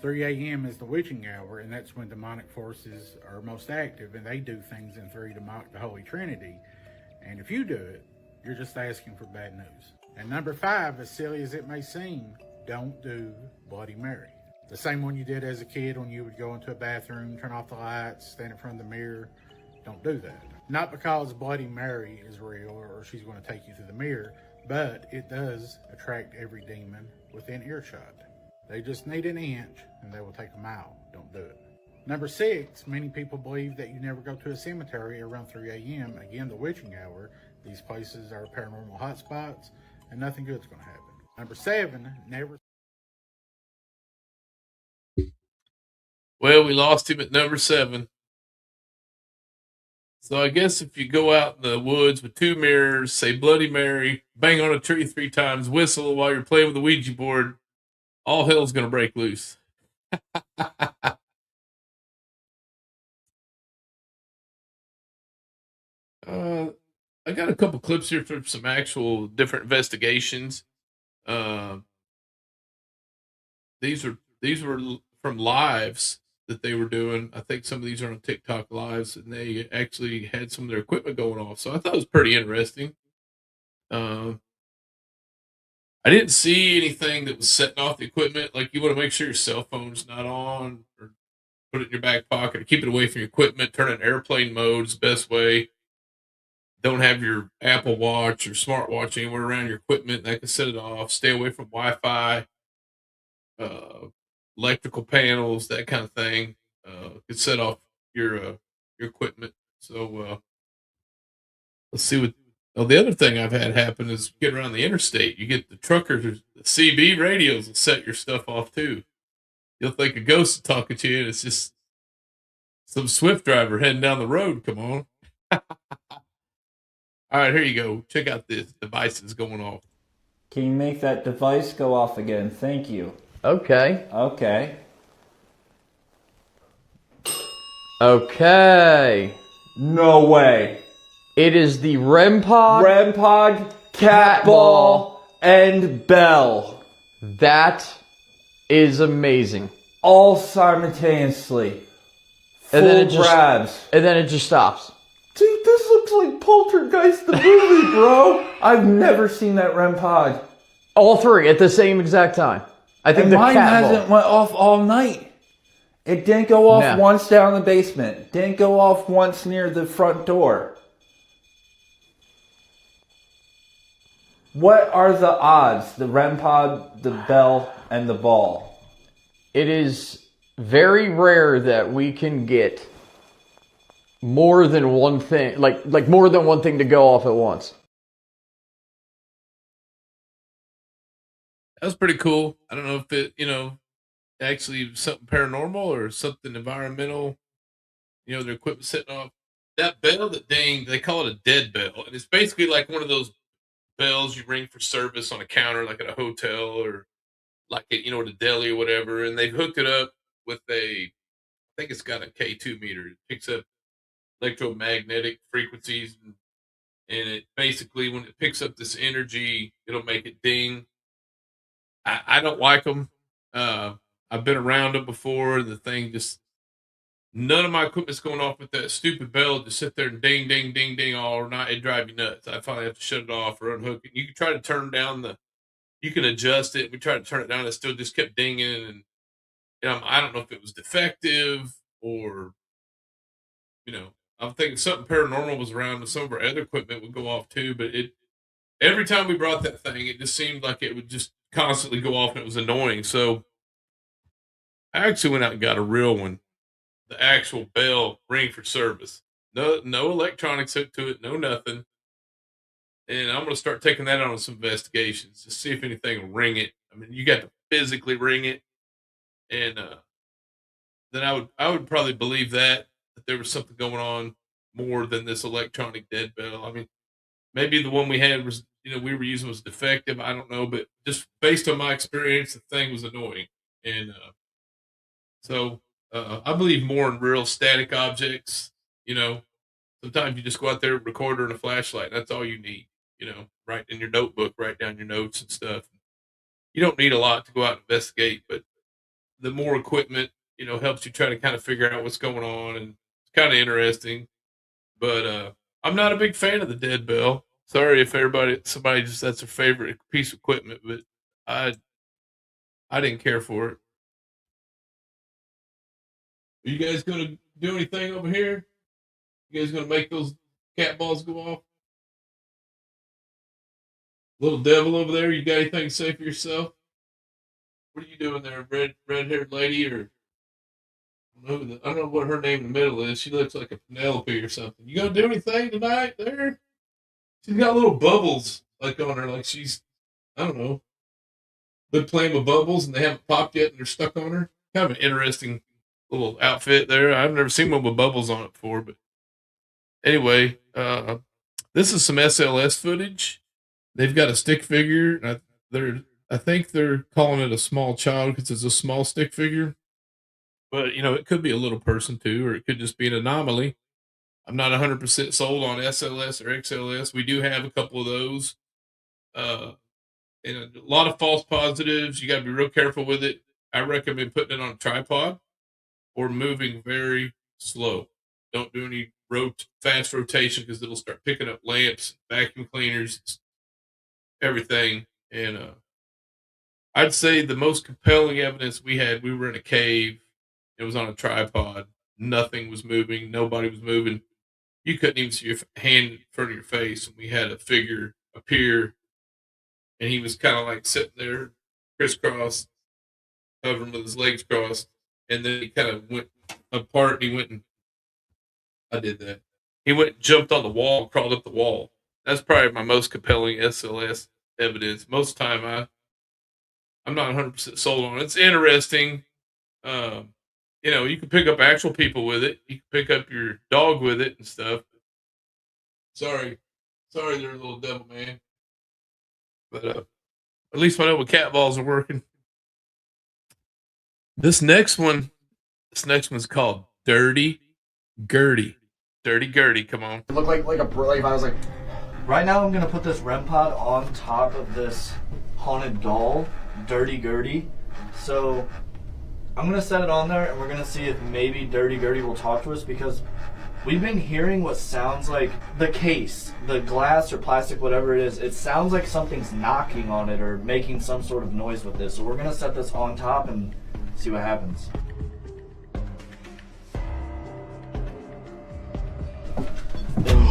3 a.m. is the witching hour, and that's when demonic forces are most active, and they do things in 3 to mock the Holy Trinity. And if you do it, you're just asking for bad news. And number 5, as silly as it may seem, don't do Bloody Mary. The same one you did as a kid when you would go into a bathroom, turn off the lights, stand in front of the mirror. Don't do that. Not because Bloody Mary is real or she's going to take you through the mirror, but it does attract every demon within earshot. They just need an inch and they will take a mile. Don't do it. Number 6, many people believe that you never go to a cemetery around 3 a.m. Again, the witching hour. These places are paranormal hotspots and nothing good's going to happen. Number 7, never. Well, we lost him at number 7. So I guess if you go out in the woods with 2 mirrors, say Bloody Mary, bang on a tree 3 times, whistle while you're playing with the Ouija board, all hell's going to break loose. I got a couple clips here from some actual different investigations. These were from lives that they were doing. I think some of these are on TikTok lives, and they actually had some of their equipment going off. So I thought it was pretty interesting. I didn't see anything that was setting off the equipment. Like, you want to make sure your cell phone's not on, or put it in your back pocket, or keep it away from your equipment. Turn it in airplane mode is the best way. Don't have your Apple Watch or smartwatch anywhere around your equipment. That can set it off. Stay away from Wi-Fi, electrical panels, that kind of thing. Could set off your equipment. So let's see what. Oh, the other thing I've had happen is get around the interstate. You get the truckers, the CB radios will set your stuff off too. You'll think a ghost is talking to you, and it's just some Swift driver heading down the road. Come on. All right, here you go. Check out this devices going off. Can you make that device go off again? Thank you. Okay. Okay. Okay. No way. It is the REM pod, cat ball, and bell. That is amazing. All simultaneously. And then Full grabs. And then it just stops. Dude, this looks like Poltergeist the movie, bro. I've never seen that REM pod. All 3 at the same exact time. I think and the mine cat hasn't ball. went off all night. It didn't go off once down the basement. Didn't go off once near the front door. What are the odds? The REM pod, the bell, and the ball. It is very rare that we can get more than one thing, like more than one thing to go off at once. That was pretty cool. I don't know if it, actually something paranormal or something environmental. Their equipment setting off. That bell that dinged, they call it a dead bell. And it's basically like one of those bells you ring for service on a counter, like at a hotel or like at, at a deli or whatever. And they've hooked it up with I think it's got a K2 meter. It picks up electromagnetic frequencies. And it basically, when it picks up this energy, it'll make it ding. I don't like them. I've been around them before. The thing just, none of my equipment's going off with that stupid bell. Just sit there and ding, ding, ding, ding all night. It drive you nuts. I finally have to shut it off or unhook it. You can try to turn down you can adjust it. We tried to turn it down. It still just kept dinging. And I don't know if it was defective or, I'm thinking something paranormal was around and some of our other equipment would go off too. But every time we brought that thing, it just seemed like it would just constantly go off and it was annoying. So I actually went out and got a real one. the actual bell ring for service. No electronics hooked to it, no nothing. And I'm gonna start taking that on some investigations to see if anything will ring it. I mean, you got to physically ring it, and then I would probably believe that there was something going on more than this electronic dead bell. I mean, maybe the one we had was we were using was defective. I don't know, but just based on my experience, the thing was annoying, and so I believe more in real static objects. You know, sometimes you just go out there, recorder and a flashlight. That's all you need. Write in your notebook, write down your notes and stuff. You don't need a lot to go out and investigate, but the more equipment, helps you try to kind of figure out what's going on, and it's kind of interesting. But I'm not a big fan of the dead bell. Sorry if somebody just that's their favorite piece of equipment, but I I didn't care for it. Are you guys gonna do anything over here? You guys gonna make those cat balls go off? Little devil over there, you got anything to say for yourself? What are you doing there, red haired lady? Or I don't know what her name in the middle is. She looks like a Penelope or something. You gonna do anything tonight there? She's got little bubbles like on her, like she's I don't know, been playing with bubbles and they haven't popped yet and they're stuck on her. Kind of an interesting little outfit there. I've never seen one with bubbles on it before, but anyway, this is some SLS footage. They've got a stick figure. I think they're calling it a small child because it's a small stick figure. But it could be a little person too, or it could just be an anomaly. I'm not 100% sold on SLS or XLS. We do have a couple of those, and a lot of false positives. You got to be real careful with it. I recommend putting it on a tripod or moving very slow. Don't do any fast rotation because it'll start picking up lamps, vacuum cleaners, everything. And I'd say the most compelling evidence we had, we were in a cave. It was on a tripod. Nothing was moving. Nobody was moving. You couldn't even see your hand in front of your face. And we had a figure appear, and he was kind of like sitting there, crisscross, hovering with his legs crossed. And then he kind of went apart. And he went and I did that. He went and jumped on the wall, crawled up the wall. That's probably my most compelling SLS evidence. Most of the time, I'm not 100% sold on it. It's interesting. You can pick up actual people with it. You can pick up your dog with it and stuff. Sorry there, little devil man. But at least I know what cat balls are working. This next one's called Dirty Gertie. Dirty Gertie, come on. It looked like if I was like, right now I'm gonna put this REM pod on top of this haunted doll, Dirty Gertie. So I'm gonna set it on there, and we're gonna see if maybe Dirty Gertie will talk to us, because we've been hearing what sounds like the case, the glass or plastic, whatever it is. It sounds like something's knocking on it or making some sort of noise with this. So we're gonna set this on top and see what happens.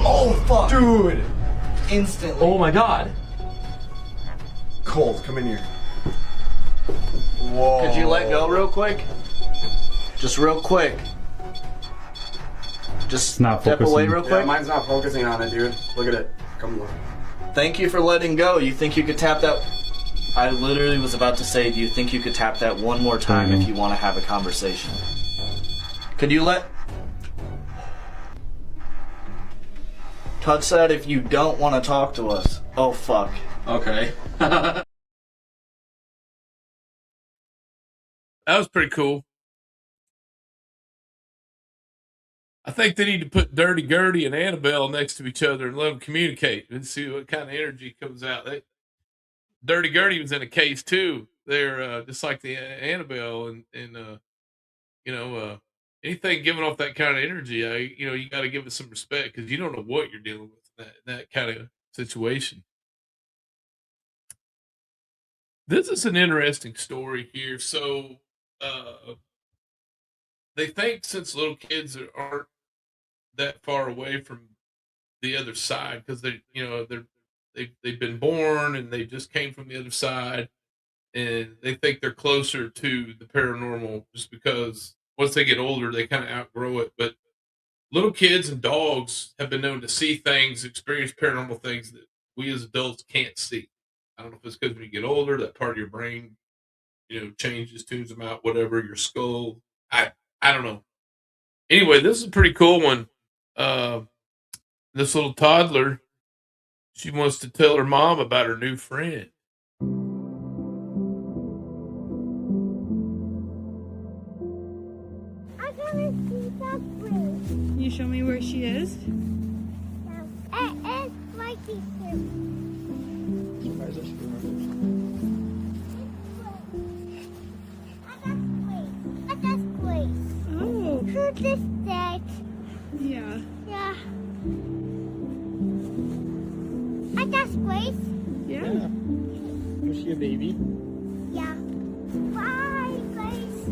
Oh fuck, dude! Instantly. Oh my god. Cold, come in here. Whoa. Could you let go real quick? Just real quick. Just not step focusing. away real quick. Yeah, mine's not focusing on it, dude. Look at it. Come look. Thank you for letting go. You think you could tap that? I literally was about to say, do you think you could tap that one more time if you want to have a conversation? Could you let... Touch that if you don't want to talk to us. Oh, fuck. Okay. That was pretty cool. I think they need to put Dirty Gertie and Annabelle next to each other and let them communicate and see what kind of energy comes out. Dirty Gertie was in a case too. They're just like the Annabelle, and anything giving off that kind of energy, you got to give it some respect because you don't know what you're dealing with in that kind of situation. This is an interesting story here. So, they think since little kids aren't that far away from the other side because they've been born and they just came from the other side, and they think they're closer to the paranormal just because once they get older, they kind of outgrow it. But little kids and dogs have been known to see things, experience paranormal things that we as adults can't see. I don't know if it's because when you get older, that part of your brain, changes, tunes them out, whatever, your skull. I don't know. Anyway, this is a pretty cool one. This little toddler, she wants to tell her mom about her new friend. Can you show me where she is? It's right here. Oh. Who's this dad? Yeah. Yeah. That's Grace. Yeah. Was she a baby? Yeah. Bye, Grace.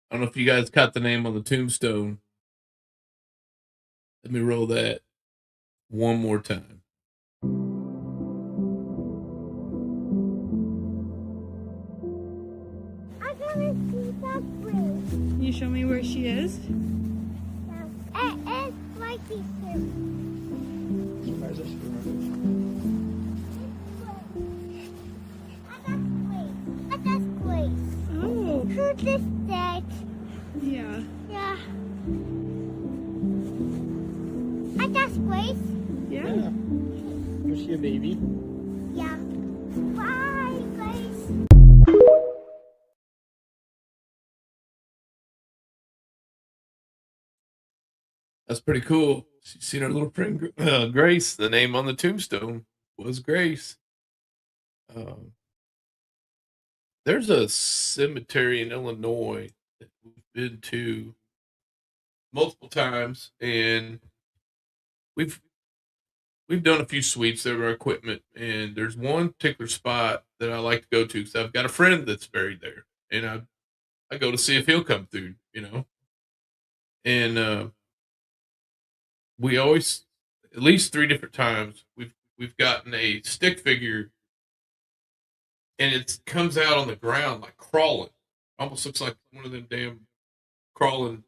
I don't know if you guys caught the name on the tombstone. Let me roll that one more time. I gotta see that Grace. Can you show me where she is? It's right here. That's Grace. Oh. Who's this dad? Yeah. Yeah. That's Grace. Yeah. Was she a baby? Yeah. Bye, Grace. That's pretty cool. She's seen her little friend Grace. The name on the tombstone was Grace. There's a cemetery in Illinois that we've been to multiple times, and we've done a few sweeps of our equipment. And there's one particular spot that I like to go to because I've got a friend that's buried there, and I go to see if he'll come through, And we always, at least 3 different times, we've gotten a stick figure, and it comes out on the ground like crawling. Almost looks like one of them damn crawling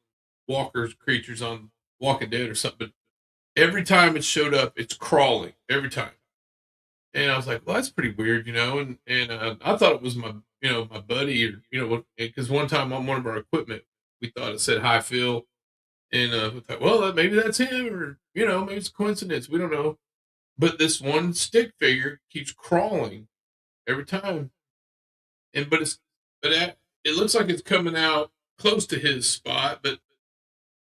walkers creatures on Walking Dead or something. But every time it showed up, it's crawling every time. And I was like, well, that's pretty weird, And I thought it was my buddy, or because one time on one of our equipment, we thought it said "Hi Phil," and we thought, well, maybe that's him, or maybe it's a coincidence. We don't know. But this one stick figure keeps crawling every time, but it looks like it's coming out close to his spot, but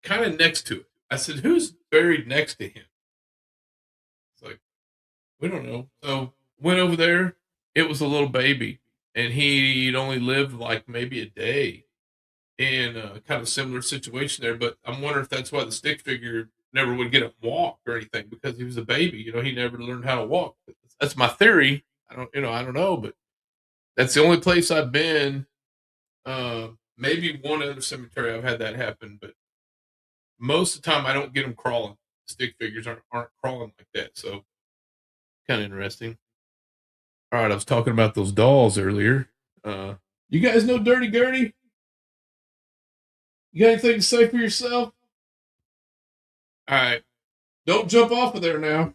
kind of next to it. I said, who's buried next to him? It's like, we don't know. So went over there. It was a little baby, and he'd only lived like maybe a day. In a kind of similar situation there, but I'm wondering if that's why the stick figure never would get up and walk or anything, because he was a baby. He never learned how to walk. That's my theory. I don't know, but that's the only place I've been. Maybe one other cemetery I've had that happen, but most of the time I don't get them crawling. Stick figures aren't crawling like that, so kind of interesting. All right, I was talking about those dolls earlier. You guys know Dirty Gertie? You got anything to say for yourself? All right. Don't jump off of there now.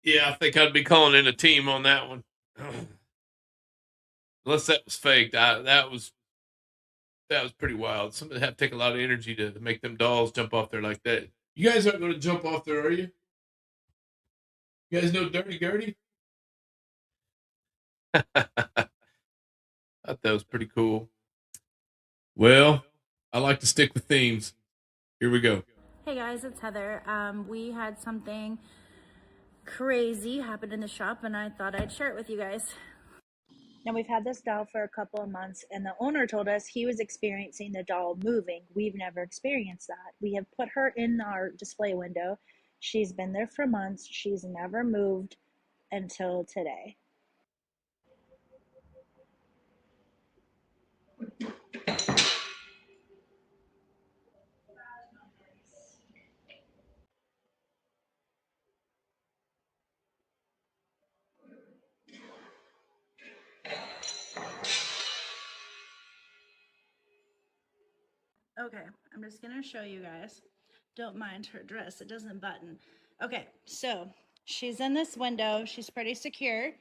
Yeah, I think I'd be calling in a team on that one. Unless that was faked. That was pretty wild. Somebody had to take a lot of energy to make them dolls jump off there like that. You guys aren't going to jump off there, are you? You guys know Dirty Gertie? I thought that was pretty cool. Well, I like to stick with themes. Here we go. Hey guys, it's Heather. We had something crazy happen in the shop and I thought I'd share it with you guys. Now, we've had this doll for a couple of months, and the owner told us he was experiencing the doll moving. We've never experienced that. We have put her in our display window. She's been there for months. She's never moved until today. Okay, I'm just gonna show you guys. Don't mind her dress, it doesn't button. Okay, so she's in this window. She's pretty secure.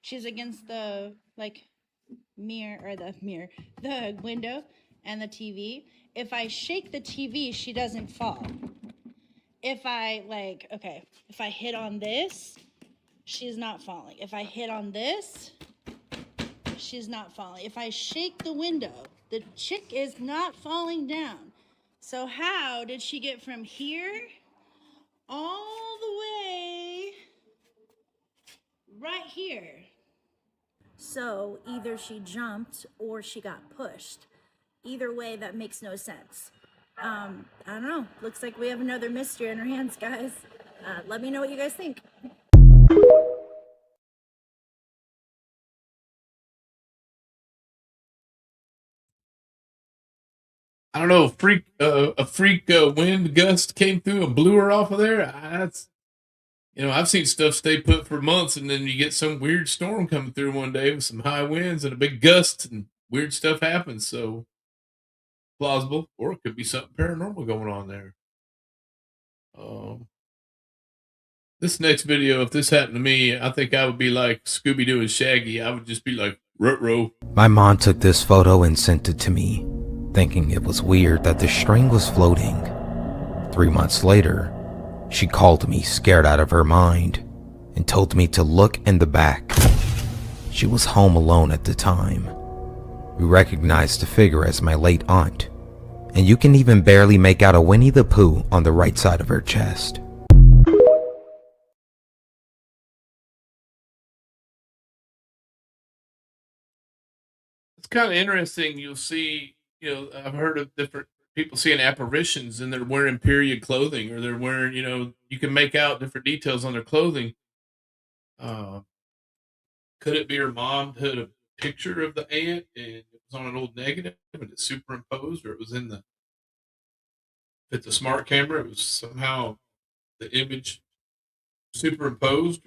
She's against the the window and the TV. If I shake the TV, she doesn't fall. If I if I hit on this, she's not falling. If I hit on this, she's not falling. If I shake the window, the chick is not falling down. So how did she get from here all the way right here? So either she jumped or she got pushed. Either way, that makes no sense. I don't know. Looks like we have another mystery on our hands, guys. Let me know what you guys think. I don't know. A freak wind gust came through and blew her off of there. That's, I've seen stuff stay put for months, and then you get some weird storm coming through one day with some high winds and a big gust, and weird stuff happens. So plausible, or it could be something paranormal going on there. This next video, if this happened to me, I think I would be like Scooby Doo and Shaggy. I would just be like, ruh-roh. My mom took this photo and sent it to me, thinking it was weird that the string was floating. 3 months later, she called me scared out of her mind and told me to look in the back. She was home alone at the time. We recognized the figure as my late aunt, and you can even barely make out a Winnie the Pooh on the right side of her chest. It's kind of interesting. You'll see, I've heard of different people seeing apparitions and they're wearing period clothing, or they're wearing, you can make out different details on their clothing. Could it be her mom had a picture of the aunt and it was on an old negative and it's superimposed, or it was in it's a smart camera, it was somehow the image superimposed,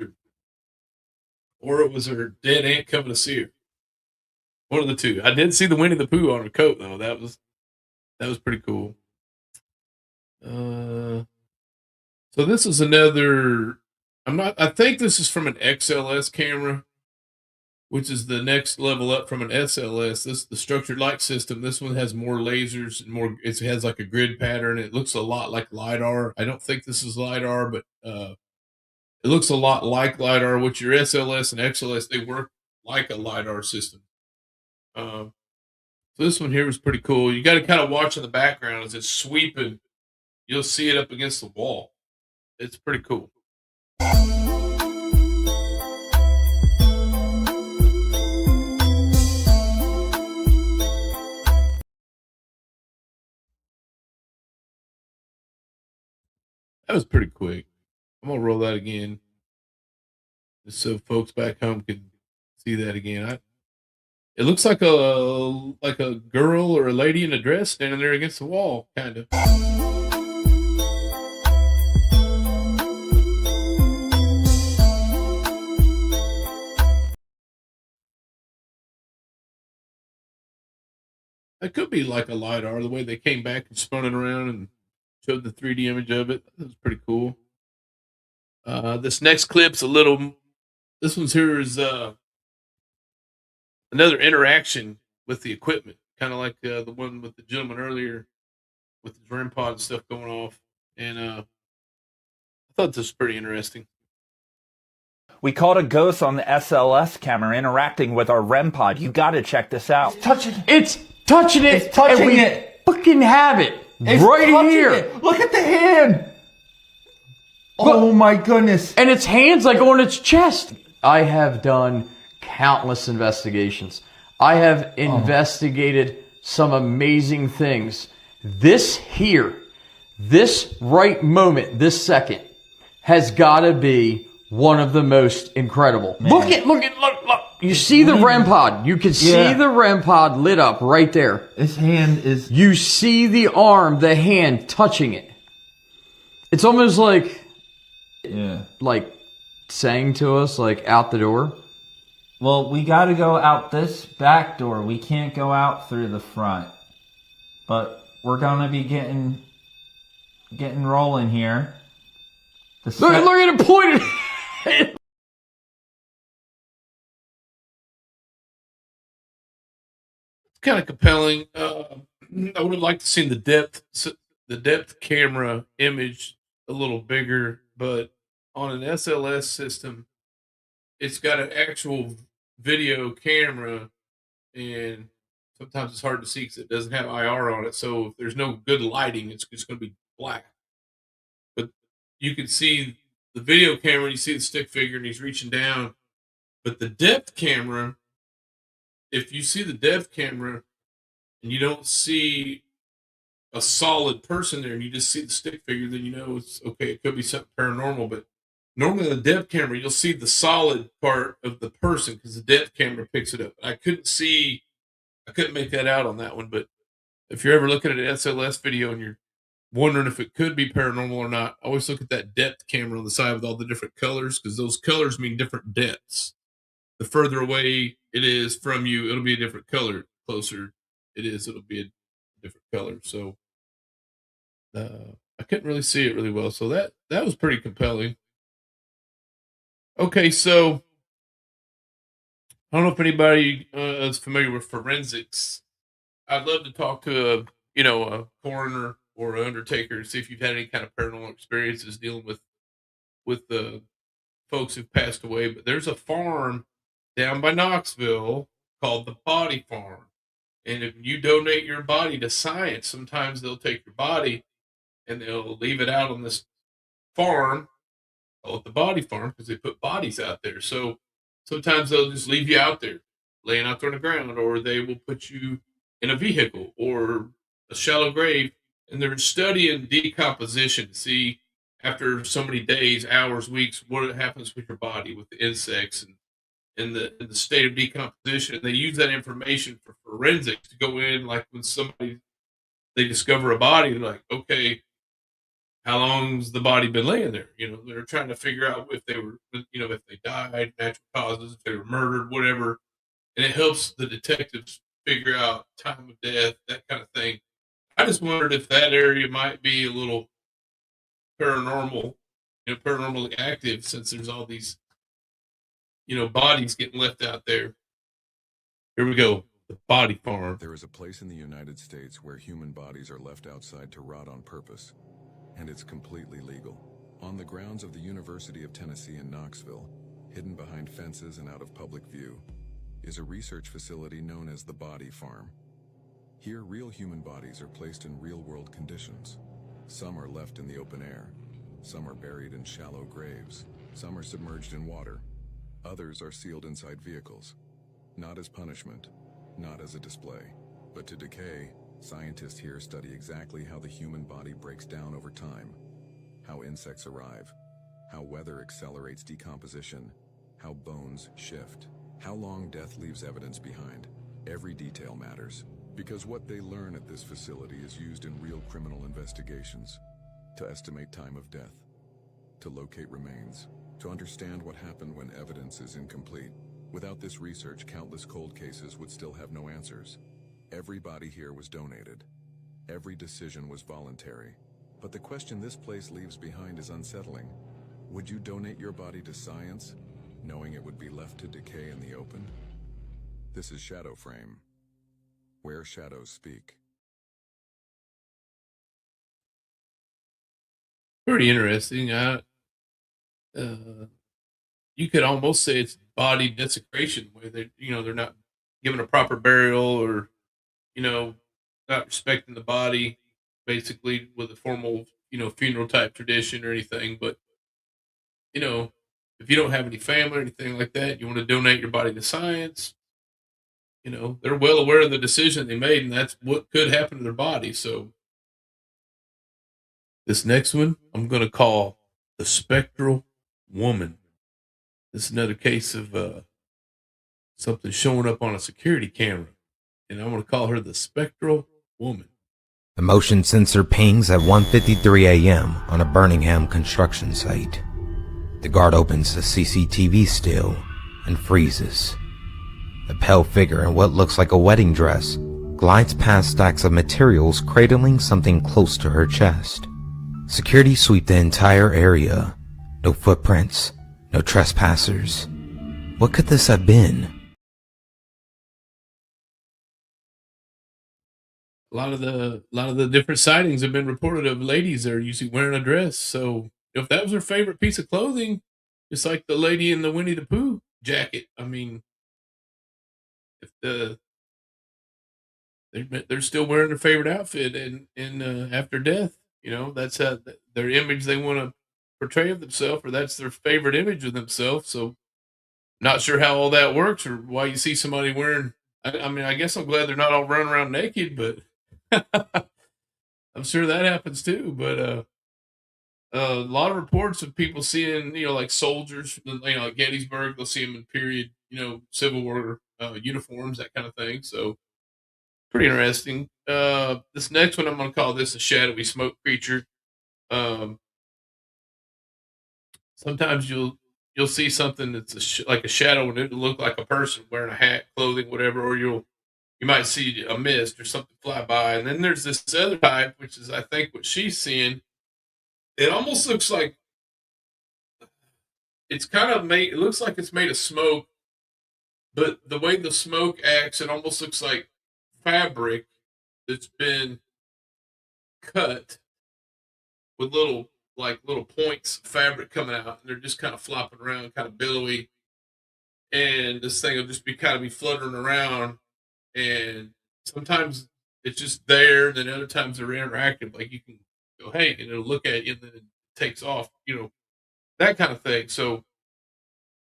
or it was her dead aunt coming to see her. One of the two. I did see the Winnie the Pooh on her coat though. That was pretty cool. So this is another. I think this is from an XLS camera, which is the next level up from an SLS. This is the structured light system. This one has more lasers and more. It has like a grid pattern. It looks a lot like LiDAR. I don't think this is LiDAR, but it looks a lot like LiDAR. Which your SLS and XLS, they work like a LiDAR system. So this one here was pretty cool. You got to kind of watch in the background as it's sweeping. You'll see it up against the wall. It's pretty cool. That was pretty quick. I'm gonna roll that again, just so folks back home can see that again. It looks like a girl or a lady in a dress standing there against the wall, kind of. It could be like a LiDAR, the way they came back and spun it around and showed the 3D image of it. That was pretty cool. This next clip's a little. This one's here is another interaction with the equipment, kind of like the one with the gentleman earlier with his REM pod and stuff going off. And I thought this was pretty interesting. We caught a ghost on the SLS camera interacting with our REM pod. You got to check this out. It's touching it. It's touching and we it. fucking have it It's right touching here. it. Look at the hand. Oh my goodness. And its hands like on its chest. I have done countless investigations. I have investigated some amazing things. This here, this right moment, this second, has got to be one of the most incredible. Man. Look. You see the REM pod. You can see the REM pod lit up right there. His hand is... You see the arm, the hand touching it. It's almost like... Yeah. Like saying to us, like, out the door. Well, we got to go out this back door. We can't go out through the front. But we're going to be getting rolling here. Look at it pointed. Kind of compelling. I would have liked to see the depth camera image a little bigger, but on an SLS system, it's got an actual video camera, and sometimes it's hard to see because it doesn't have IR on it. So if there's no good lighting, it's just going to be black. But you can see the video camera, you see the stick figure, and he's reaching down. But the depth camera, if you see the depth camera and you don't see a solid person there and you just see the stick figure, then you know it's okay. It could be something paranormal, but normally on the depth camera, you'll see the solid part of the person because the depth camera picks it up. I couldn't make that out on that one, but if you're ever looking at an SLS video and you're wondering if it could be paranormal or not, always look at that depth camera on the side with all the different colors because those colors mean different depths. The further away it is from you, it'll be a different color. The closer it is, it'll be a different color. So I couldn't really see it really well. So that was pretty compelling. Okay, so I don't know if anybody is familiar with forensics. I'd love to talk to a coroner or an undertaker to see if you've had any kind of paranormal experiences dealing with the folks who've passed away. But there's a farm down by Knoxville called the Body Farm. And if you donate your body to science, sometimes they'll take your body and they'll leave it out on this farm, call it the Body Farm, because they put bodies out there. So sometimes they'll just leave you out there, laying out there on the ground, or they will put you in a vehicle or a shallow grave, and they're studying decomposition to see after so many days, hours, weeks, what happens with your body, with the insects and the state of decomposition. And they use that information for forensics to go in, like when they discover a body, they're like, okay, how long's the body been laying there? They're trying to figure out if they were, if they died, natural causes, if they were murdered, whatever. And it helps the detectives figure out time of death, that kind of thing. I just wondered if that area might be a little paranormal, paranormally active, since there's all these, bodies getting left out there. Here we go. The Body Farm. There is a place in the United States where human bodies are left outside to rot on purpose, and it's completely legal. On the grounds of the University of Tennessee in Knoxville, hidden behind fences and out of public view, is a research facility known as the Body Farm. Here, real human bodies are placed in real-world conditions. Some are left in the open air, some are buried in shallow graves, some are submerged in water, others are sealed inside vehicles. Not as punishment, not as a display, but to decay. Scientists here study exactly how the human body breaks down over time, how insects arrive, how weather accelerates decomposition, how bones shift, how long death leaves evidence behind. Every detail matters, because what they learn at this facility is used in real criminal investigations, to estimate time of death, to locate remains, to understand what happened when evidence is incomplete. Without this research, countless cold cases would still have no answers. Every body here was donated. Every decision was voluntary. But the question this place leaves behind is unsettling. Would you donate your body to science, knowing it would be left to decay in the open? This is Shadow Frame, where shadows speak. Pretty interesting. You could almost say it's body desecration, where they're not given a proper burial, or not respecting the body, basically with a formal funeral type tradition or anything. But if you don't have any family or anything like that, you want to donate your body to science. They're well aware of the decision they made, and that's what could happen to their body. So this next one, I'm going to call the Spectral Woman. This is another case of something showing up on a security camera, and I'm going to call her the Spectral Woman. The motion sensor pings at 1:53 a.m. on a Birmingham construction site. The guard opens the CCTV still and freezes. A pale figure in what looks like a wedding dress glides past stacks of materials cradling something close to her chest. Security sweep the entire area. No footprints, no trespassers. What could this have been? A lot of the different sightings have been reported of ladies that are usually wearing a dress. So if that was her favorite piece of clothing, just like the lady in the Winnie the Pooh jacket, I mean, if they're still wearing their favorite outfit and after death, that's how their image they want to portray of themselves, or that's their favorite image of themselves. So not sure how all that works, or why you see somebody wearing. I mean, I guess I'm glad they're not all running around naked, but I'm sure that happens too. But a lot of reports of people seeing, like soldiers, at Gettysburg, they'll see them in period, Civil War uniforms, that kind of thing. So pretty interesting. This next one, I'm going to call this a shadowy smoke creature. Sometimes you'll see something that's like a shadow, and it'll look like a person wearing a hat, clothing, whatever, or you might see a mist or something fly by. And then there's this other type, which is I think what she's seeing. It almost looks like it's kind of made. It looks like it's made of smoke, but the way the smoke acts, it almost looks like fabric that's been cut with little points of fabric coming out, and they're just kind of flopping around, kind of billowy. And this thing will just be fluttering around, and sometimes it's just there, and then other times they're interactive. Like you can go, hey, and it'll look at you, and then it takes off, that kind of thing. So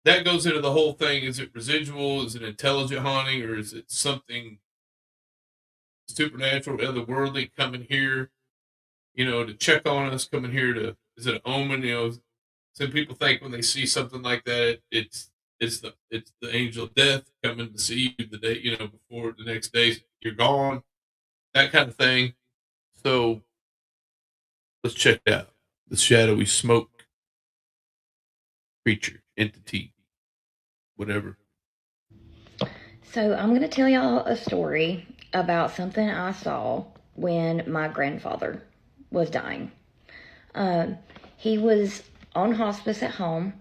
that goes into the whole thing. Is it residual? Is it intelligent haunting? Or is it something supernatural, otherworldly coming here, to check on us, coming here to, is it an omen? Some people think when they see something like that, it's the angel of death coming to see you the day, before the next day you're gone, that kind of thing. So let's check it out. The shadowy smoke creature, entity, whatever. So I'm going to tell y'all a story about something I saw when my grandfather was dying. He was on hospice at home.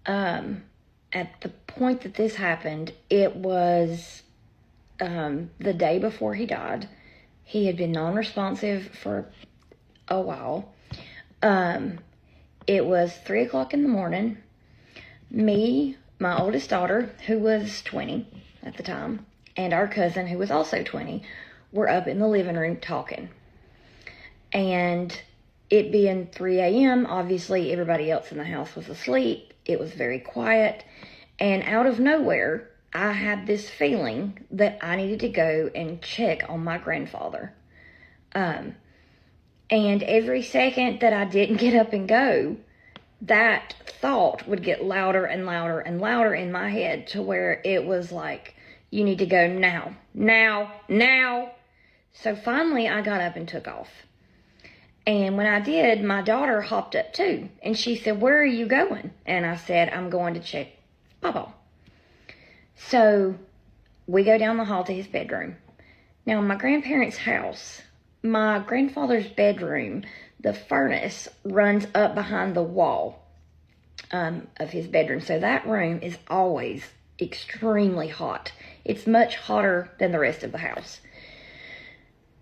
At the point that this happened, it was the day before he died. He had been non-responsive for a while. It was 3 o'clock in the morning. Me, my oldest daughter, who was 20 at the time, and our cousin, who was also 20, were up in the living room talking. And it being 3 a.m., obviously everybody else in the house was asleep. It was very quiet. And out of nowhere, I had this feeling that I needed to go and check on my grandfather. And every second that I didn't get up and go, that thought would get louder and louder and louder in my head, to where it was like, you need to go now, now, now. So finally I got up and took off. And when I did, my daughter hopped up too. And she said, where are you going? And I said, I'm going to check Papa. So we go down the hall to his bedroom. Now, in my grandparents' house, my grandfather's bedroom, the furnace runs up behind the wall. of his bedroom. So that room is always extremely hot. It's much hotter than the rest of the house.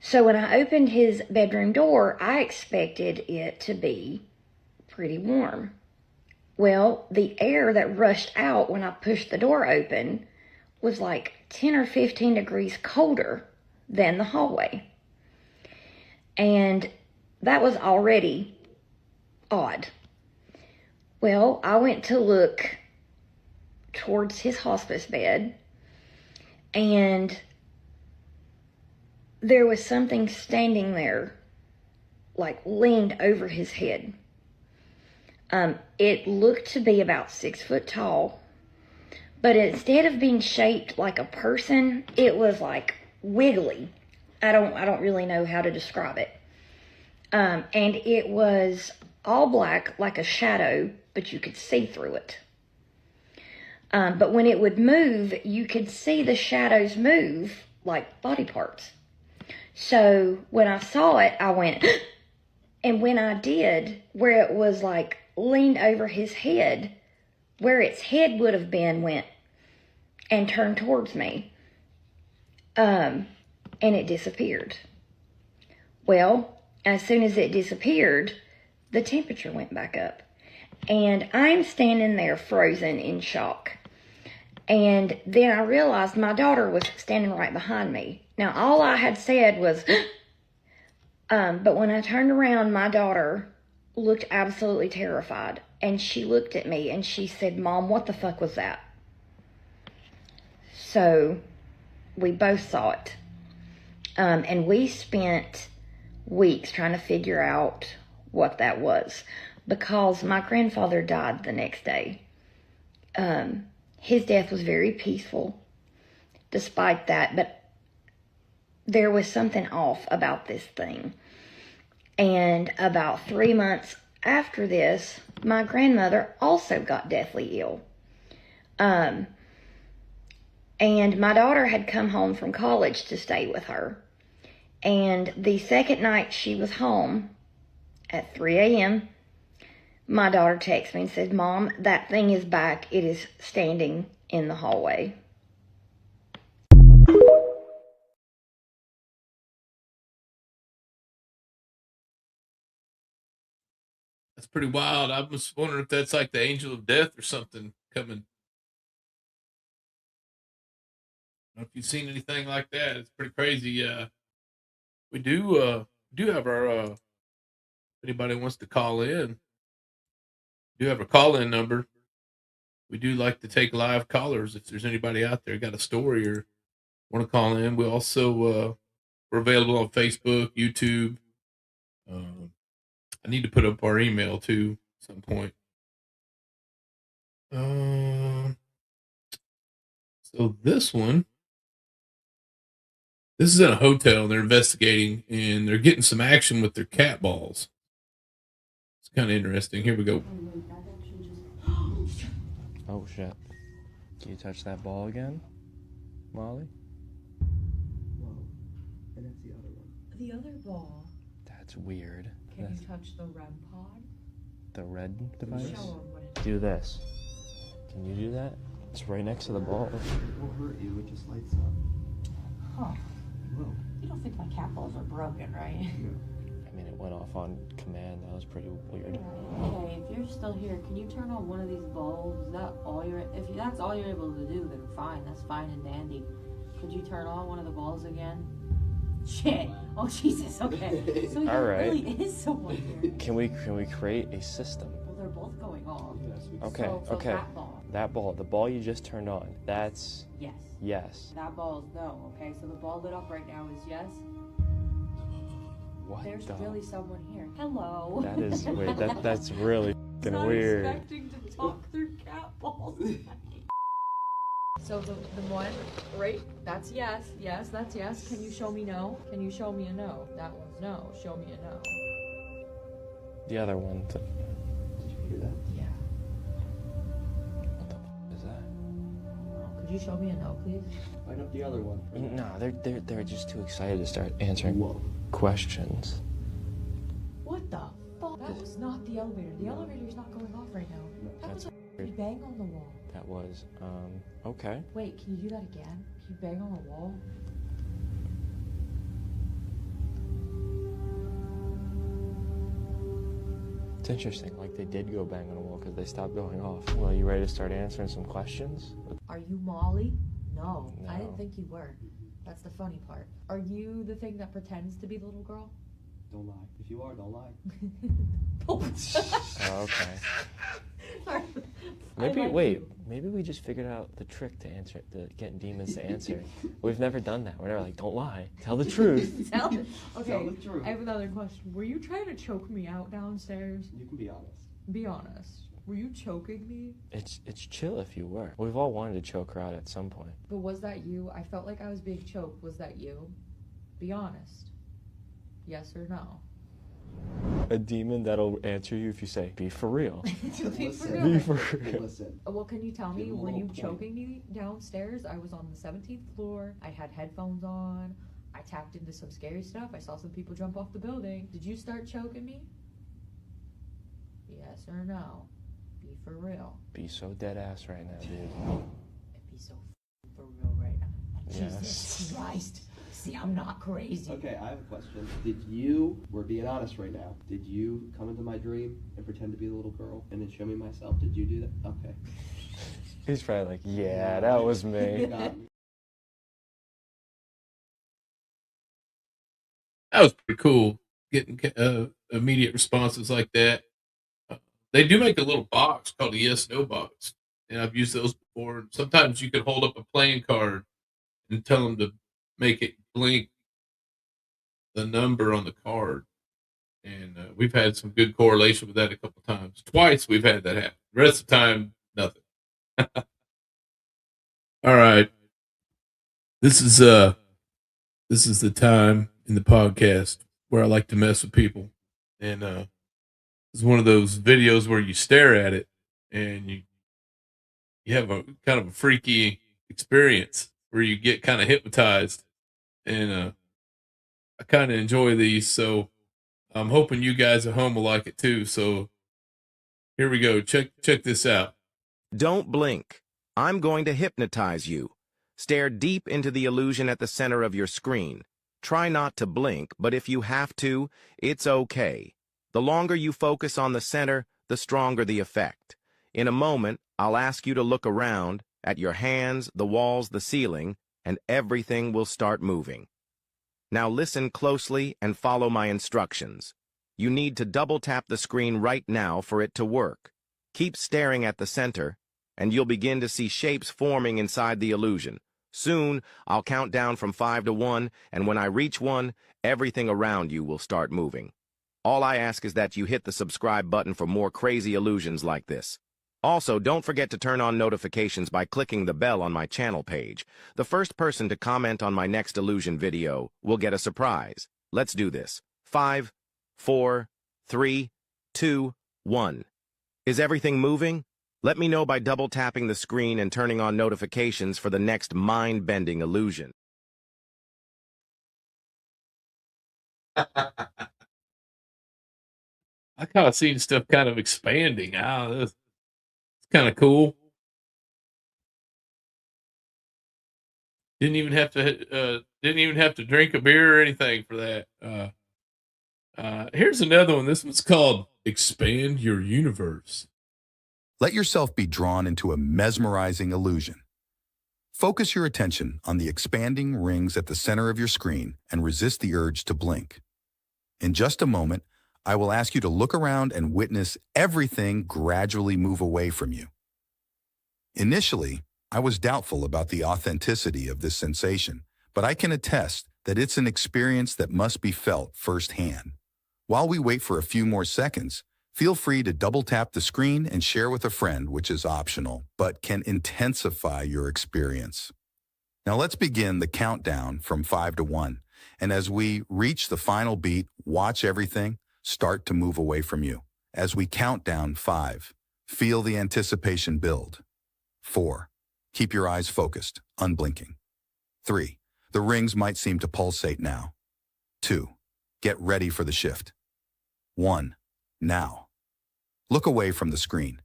So when I opened his bedroom door, I expected it to be pretty warm. Well, the air that rushed out when I pushed the door open was like 10 or 15 degrees colder than the hallway. And that was already odd. Well, I went to look towards his hospice bed, and there was something standing there, like leaned over his head. It looked to be about 6 foot tall, but instead of being shaped like a person, it was like wiggly. I don't really know how to describe it. And it was all black, like a shadow, but you could see through it. But when it would move, you could see the shadows move like body parts. So when I saw it, I went, and when I did, where it was like leaned over his head, where its head would have been, went and turned towards me. And it disappeared. Well, as soon as it disappeared, the temperature went back up. And I'm standing there frozen in shock. And then I realized my daughter was standing right behind me. Now, all I had said was, but when I turned around, my daughter looked absolutely terrified. And she looked at me and she said, "Mom, what the fuck was that?" So we both saw it. And we spent weeks trying to figure out what that was, because my grandfather died the next day. His death was very peaceful despite that, but there was something off about this thing. And about 3 months after this, my grandmother also got deathly ill. And my daughter had come home from college to stay with her. And the second night she was home at 3 a.m., my daughter texted me and said, "Mom, that thing is back. It is standing in the hallway." That's pretty wild. I was wondering if that's like the angel of death or something coming. I don't know if you've seen anything like that. It's pretty crazy. We do have our if anybody wants to call in, we do have a call-in number. We do like to take live callers. If there's anybody out there got a story or want to call in, we also we're available on Facebook, YouTube. I need to put up our email too at some point. So this is in a hotel. They're investigating and they're getting some action with their cat balls. It's kind of interesting. Here we go. Oh shit. Can you touch that ball again, Molly? Whoa. And that's the other one. The other ball. That's weird. Can you touch the REM pod? The red device? Show 'em what it Do this. Can you do that? It's right next to the ball. It won't hurt you, it just lights up. Huh. Whoa. You don't think my cat balls are broken, right? I mean, it went off on command. That was pretty weird. Okay, if you're still here, can you turn on one of these bulbs? Is that all if that's all you're able to do, then fine. That's fine and dandy. Could you turn on one of the bulbs again? Shit. Oh Jesus. Okay. So All right. really is someone here. Can we create a system? Well, they're both going off. Okay, So okay. that ball. That ball, the ball you just turned on. That's Yes. yes. That ball is no. Okay, so the ball lit up right now is yes. What There's the? really someone here. Hello. That is wait. That's really fucking Not weird. expecting to talk through cat balls. So the one, right? That's yes. Yes, that's yes. Can you show me no? Can you show me a no? That one's no. Show me a no. The other one. Did you hear that? Yeah. What the f is that? Could you show me a no, please? Light up the other one. No, they're just too excited to start answering questions. What the fuck? That was not the elevator. The elevator's not going off right now. That was a bang on the wall. That was, okay. Wait, can you do that again? Can you bang on the wall? It's interesting, like they did go bang on the wall because they stopped going off. Well, you ready to start answering some questions? Are you Molly? No, I No. didn't think you were. That's the funny part. Are you the thing that pretends to be the little girl? Don't lie. If you are, don't lie. Oh, okay. Sorry. Maybe, I like wait, you. maybe we just figured out the trick to answer, to getting demons to answer. We've never done that. We're never like, don't lie. Tell the truth. Tell the, okay, Tell the truth. I have another question. Were you trying to choke me out downstairs? You can be honest. Be honest. Were you choking me? It's chill if you were. We've all wanted to choke her out at some point. But was that you? I felt like I was being choked. Was that you? Be honest. Yes or no? A demon that'll answer you if you say, be for real. Be for Listen. real. Be for real. Listen. Well, can you tell Give me, him a were you little point. choking me downstairs? I was on the 17th floor. I had headphones on. I tapped into some scary stuff. I saw some people jump off the building. Did you start choking me? Yes or no? Be for real. Be so dead ass right now, dude. Be so for real right now. Yes. Jesus Christ. See, I'm not crazy. Okay, I have a question. We're being honest right now, did you come into my dream and pretend to be a little girl and then show me myself? Did you do that? Okay. He's probably like, yeah, that was me. You got me. That was pretty cool. Getting immediate responses like that. They do make a little box called a yes/no box, and I've used those before. Sometimes you can hold up a playing card and tell them to make it blink the number on the card, and we've had some good correlation with that a couple times. Twice we've had that happen. The rest of the time, nothing. All right, this is the time in the podcast where I like to mess with people, and it's one of those videos where you stare at it and you have a kind of a freaky experience where you get kind of hypnotized, and I kind of enjoy these, so I'm hoping you guys at home will like it too. So here we go. Check this out. Don't blink. I'm going to hypnotize you. Stare deep into the illusion at the center of your screen. Try not to blink, but if you have to, it's okay. The longer you focus on the center, the stronger the effect. In a moment, I'll ask you to look around, at your hands, the walls, the ceiling, and everything will start moving. Now listen closely and follow my instructions. You need to double-tap the screen right now for it to work. Keep staring at the center, and you'll begin to see shapes forming inside the illusion. Soon, I'll count down from 5 to 1, and when I reach 1, everything around you will start moving. All I ask is that you hit the subscribe button for more crazy illusions like this. Also, don't forget to turn on notifications by clicking the bell on my channel page. The first person to comment on my next illusion video will get a surprise. Let's do this. 5, 4, 3, 2, 1. Is everything moving? Let me know by double-tapping the screen and turning on notifications for the next mind-bending illusion. I kind of seen stuff kind of expanding. It's kind of cool. Didn't even have to drink a beer or anything for that. Here's another one. This one's called Expand Your Universe. Let yourself be drawn into a mesmerizing illusion. Focus your attention on the expanding rings at the center of your screen and resist the urge to blink. In just a moment, I will ask you to look around and witness everything gradually move away from you. Initially, I was doubtful about the authenticity of this sensation, but I can attest that it's an experience that must be felt firsthand. While we wait for a few more seconds, feel free to double-tap the screen and share with a friend, which is optional, but can intensify your experience. Now let's begin the countdown from 5 to 1, and as we reach the final beat, watch everything start to move away from you. As we count down 5, feel the anticipation build. 4, keep your eyes focused, unblinking. 3, the rings might seem to pulsate now. 2, get ready for the shift. 1, Now, look away from the screen.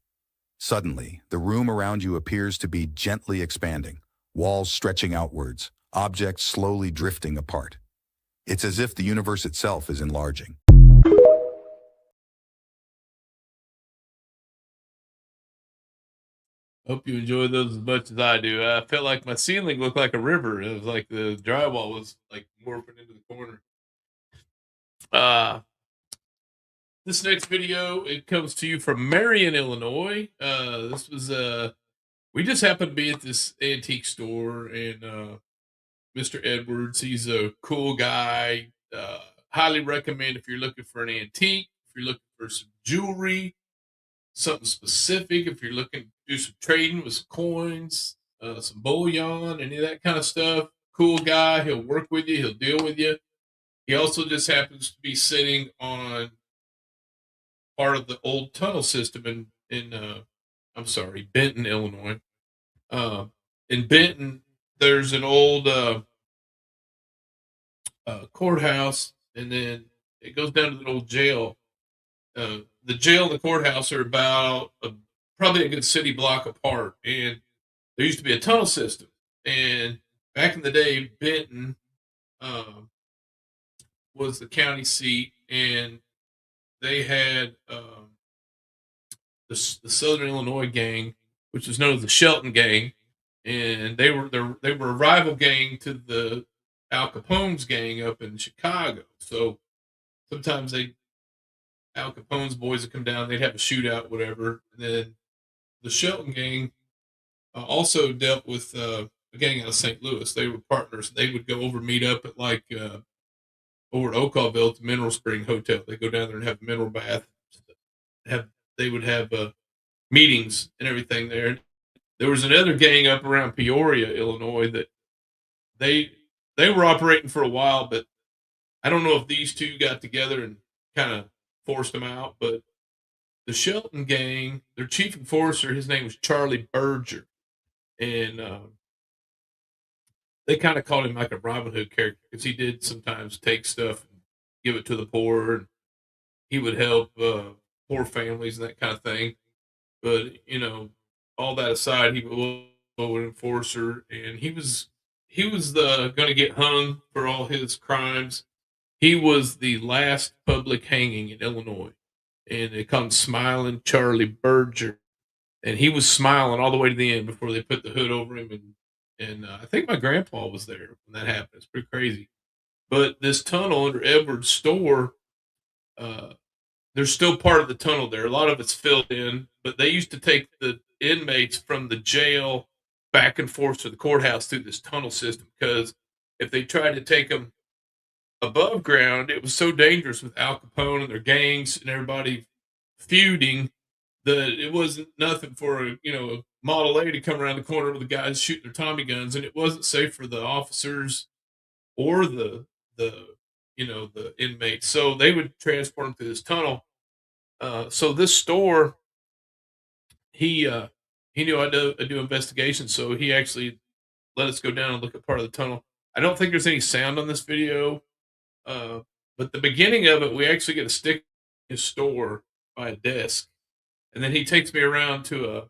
Suddenly, the room around you appears to be gently expanding, walls stretching outwards, objects slowly drifting apart. It's as if the universe itself is enlarging. Hope you enjoy those as much as I do. I felt like my ceiling looked like a river. It was like the drywall was like morphing into the corner. This next video, it comes to you from Marion, Illinois. This was we just happened to be at this antique store, and Mr. Edwards, he's a cool guy. Highly recommend if you're looking for an antique, if you're looking for some jewelry, something specific, if you're looking to do some trading with some coins, some bullion, any of that kind of stuff. Cool guy. He'll work with you. He'll deal with you. He also just happens to be sitting on part of the old tunnel system in Benton, Illinois. In Benton, there's an old courthouse, and then it goes down to the old jail. The jail and the courthouse are about probably a good city block apart, and there used to be a tunnel system. And back in the day, Benton was the county seat, and they had the Southern Illinois gang, which was known as the Shelton gang, and they were a rival gang to the Al Capone's gang up in Chicago. So sometimes Al Capone's boys would come down, they'd have a shootout, whatever. And then the Shelton gang also dealt with a gang out of St. Louis. They were partners. They would go over, meet up at like over at Okawville at the Mineral Spring Hotel. They go down there and have a mineral bath. They would have meetings and everything there. There was another gang up around Peoria, Illinois, that they were operating for a while, but I don't know if these two got together and kind of forced them out. But the Shelton gang, their chief enforcer, his name was Charlie Berger, and they kind of called him like a Robin Hood character because he did sometimes take stuff and give it to the poor, and he would help poor families and that kind of thing. But all that aside, he was an enforcer, and he was going to get hung for all his crimes. He was the last public hanging in Illinois, and they called him Smiling Charlie Berger, and he was smiling all the way to the end before they put the hood over him. And I think my grandpa was there when that happened. It's pretty crazy. But this tunnel under Edwards' store, there's still part of the tunnel there. A lot of it's filled in, but they used to take the inmates from the jail back and forth to the courthouse through this tunnel system, because if they tried to take them above ground, it was so dangerous with Al Capone and their gangs and everybody feuding that it wasn't nothing for a Model A to come around the corner with the guys shooting their Tommy guns, and it wasn't safe for the officers or the inmates. So they would transport them through this tunnel. So this store, he knew I do investigations, so he actually let us go down and look at part of the tunnel. I don't think there's any sound on this video, but the beginning of it, we actually get a stick in his store by a desk, and then he takes me around to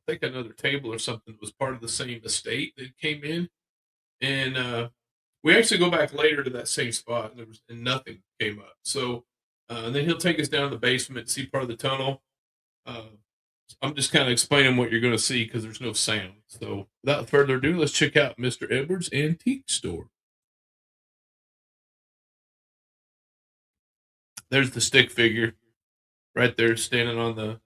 I think another table or something that was part of the same estate that came in, and we actually go back later to that same spot, and nothing came up. So and then he'll take us down to the basement to see part of the tunnel. I'm just kind of explaining what you're going to see because there's no sound. So without further ado, let's check out Mr. Edwards' Antique Store. There's the stick figure right there standing on the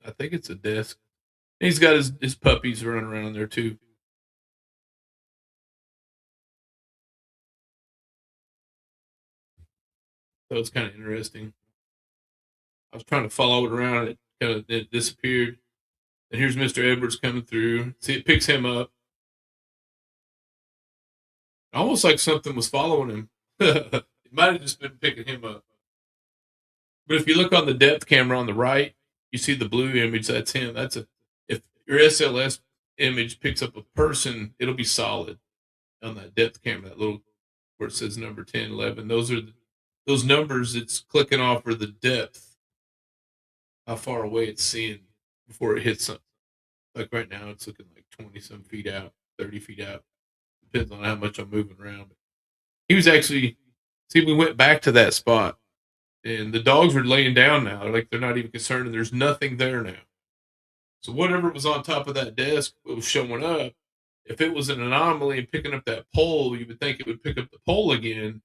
I think it's a desk. And he's got his puppies running around there too. So it's kind of interesting. I was trying to follow it around, and it disappeared. And here's Mr. Edwards coming through. See, it picks him up. Almost like something was following him. It might have just been picking him up. But if you look on the depth camera on the right, you see the blue image. That's him. If your SLS image picks up a person, it'll be solid on that depth camera. That little where it says number 10, 11. Those are those numbers it's clicking off are the depth, how far away it's seeing before it hits something. Like right now, it's looking like 20 some feet out, 30 feet out. Depends on how much I'm moving around. He was actually, see, we went back to that spot and the dogs were laying down now. Like they're not even concerned and there's nothing there now. So whatever was on top of that desk was showing up. If it was an anomaly and picking up that pole, you would think it would pick up the pole again,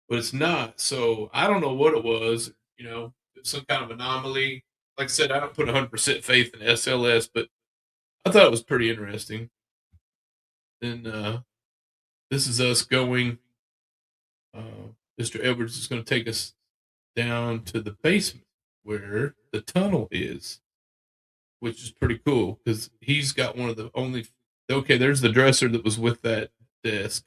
but it's not. So I don't know what it was, some kind of anomaly. Like I said, I don't put 100% faith in SLS, but I thought it was pretty interesting. Then this is us going. Mr. Edwards is going to take us down to the basement where the tunnel is, which is pretty cool because he's got one of the only. Okay, there's the dresser that was with that desk.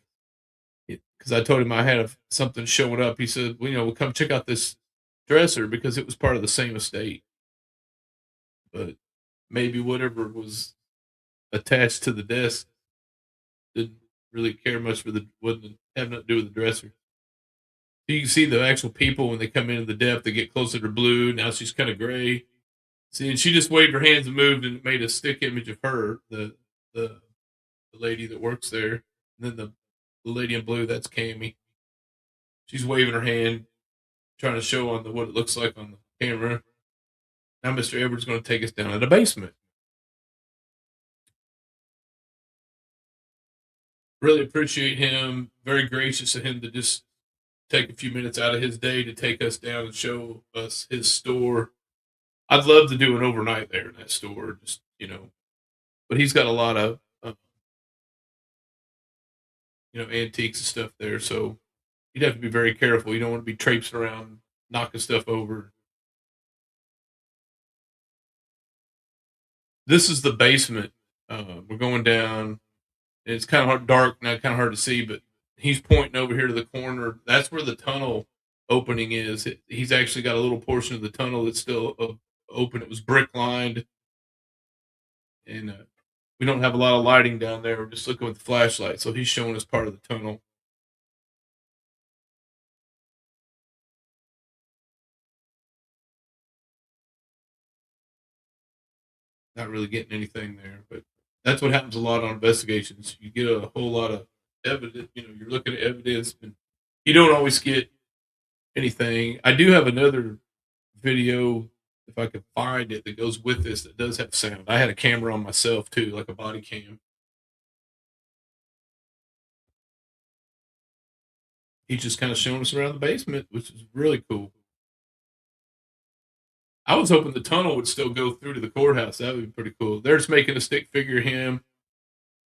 Because I told him I had something showing up. He said, well, we'll come check out this dresser because it was part of the same estate. But maybe whatever was attached to the desk didn't really care much wouldn't have nothing to do with the dresser. You can see the actual people when they come into the depth, they get closer to blue. Now she's kind of gray. See, and she just waved her hands and moved and made a stick image of her, the lady that works there. And then the lady in blue, that's Cammy. She's waving her hand, trying to show on what it looks like on the camera. Now Mr. Edwards is going to take us down to the basement. Really appreciate him. Very gracious of him to just take a few minutes out of his day to take us down and show us his store. I'd love to do an overnight there in that store, but he's got a lot of, antiques and stuff there. So you'd have to be very careful. You don't want to be traipsing around, knocking stuff over. This is the basement. We're going down. It's kind of dark now, kind of hard to see, but he's pointing over here to the corner. That's where the tunnel opening is. He's actually got a little portion of the tunnel that's still open. It was brick lined, and we don't have a lot of lighting down there. We're just looking with the flashlight. So he's showing us part of the tunnel. Not really getting anything there, but that's what happens a lot on investigations. You get a whole lot of evidence. You're looking at evidence, and you don't always get anything. I do have another video, if I could find it, that goes with this that does have sound. I had a camera on myself too, like a body cam. He's just kind of showing us around the basement, which is really cool. I was hoping the tunnel would still go through to the courthouse. That would be pretty cool. They're just making a stick figure of him.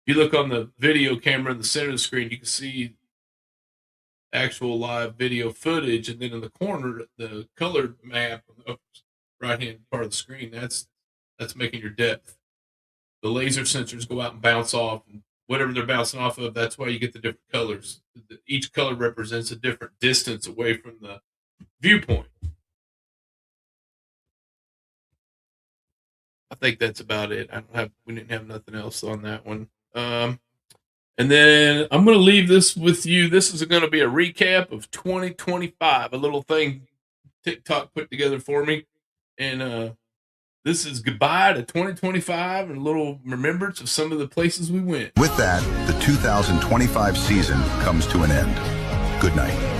If you look on the video camera in the center of the screen, you can see actual live video footage, and then in the corner, the colored map on the upper right-hand part of the screen, that's making your depth. The laser sensors go out and bounce off, and whatever they're bouncing off of, that's why you get the different colors. Each color represents a different distance away from the viewpoint. I think that's about it. We didn't have nothing else on that one. And then I'm going to leave this with you. This is going to be a recap of 2025, a little thing TikTok put together for me. And this is goodbye to 2025 and a little remembrance of some of the places we went. With that, the 2025 season comes to an end. Good night.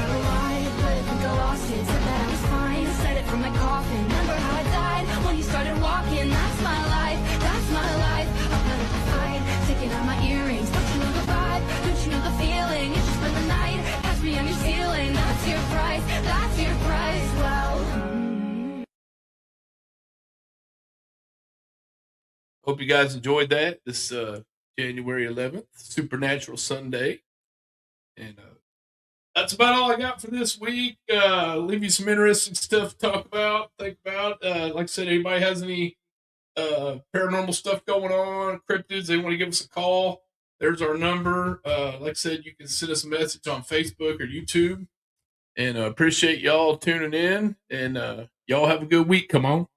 Hope you guys enjoyed that. This January 11th, Supernatural Sunday. And that's about all I got for this week. Leave you some interesting stuff to talk about, think about. Like I said, anybody has any paranormal stuff going on, cryptids, they want to give us a call, there's our number. Like I said, you can send us a message on Facebook or YouTube. And appreciate y'all tuning in. And y'all have a good week. Come on.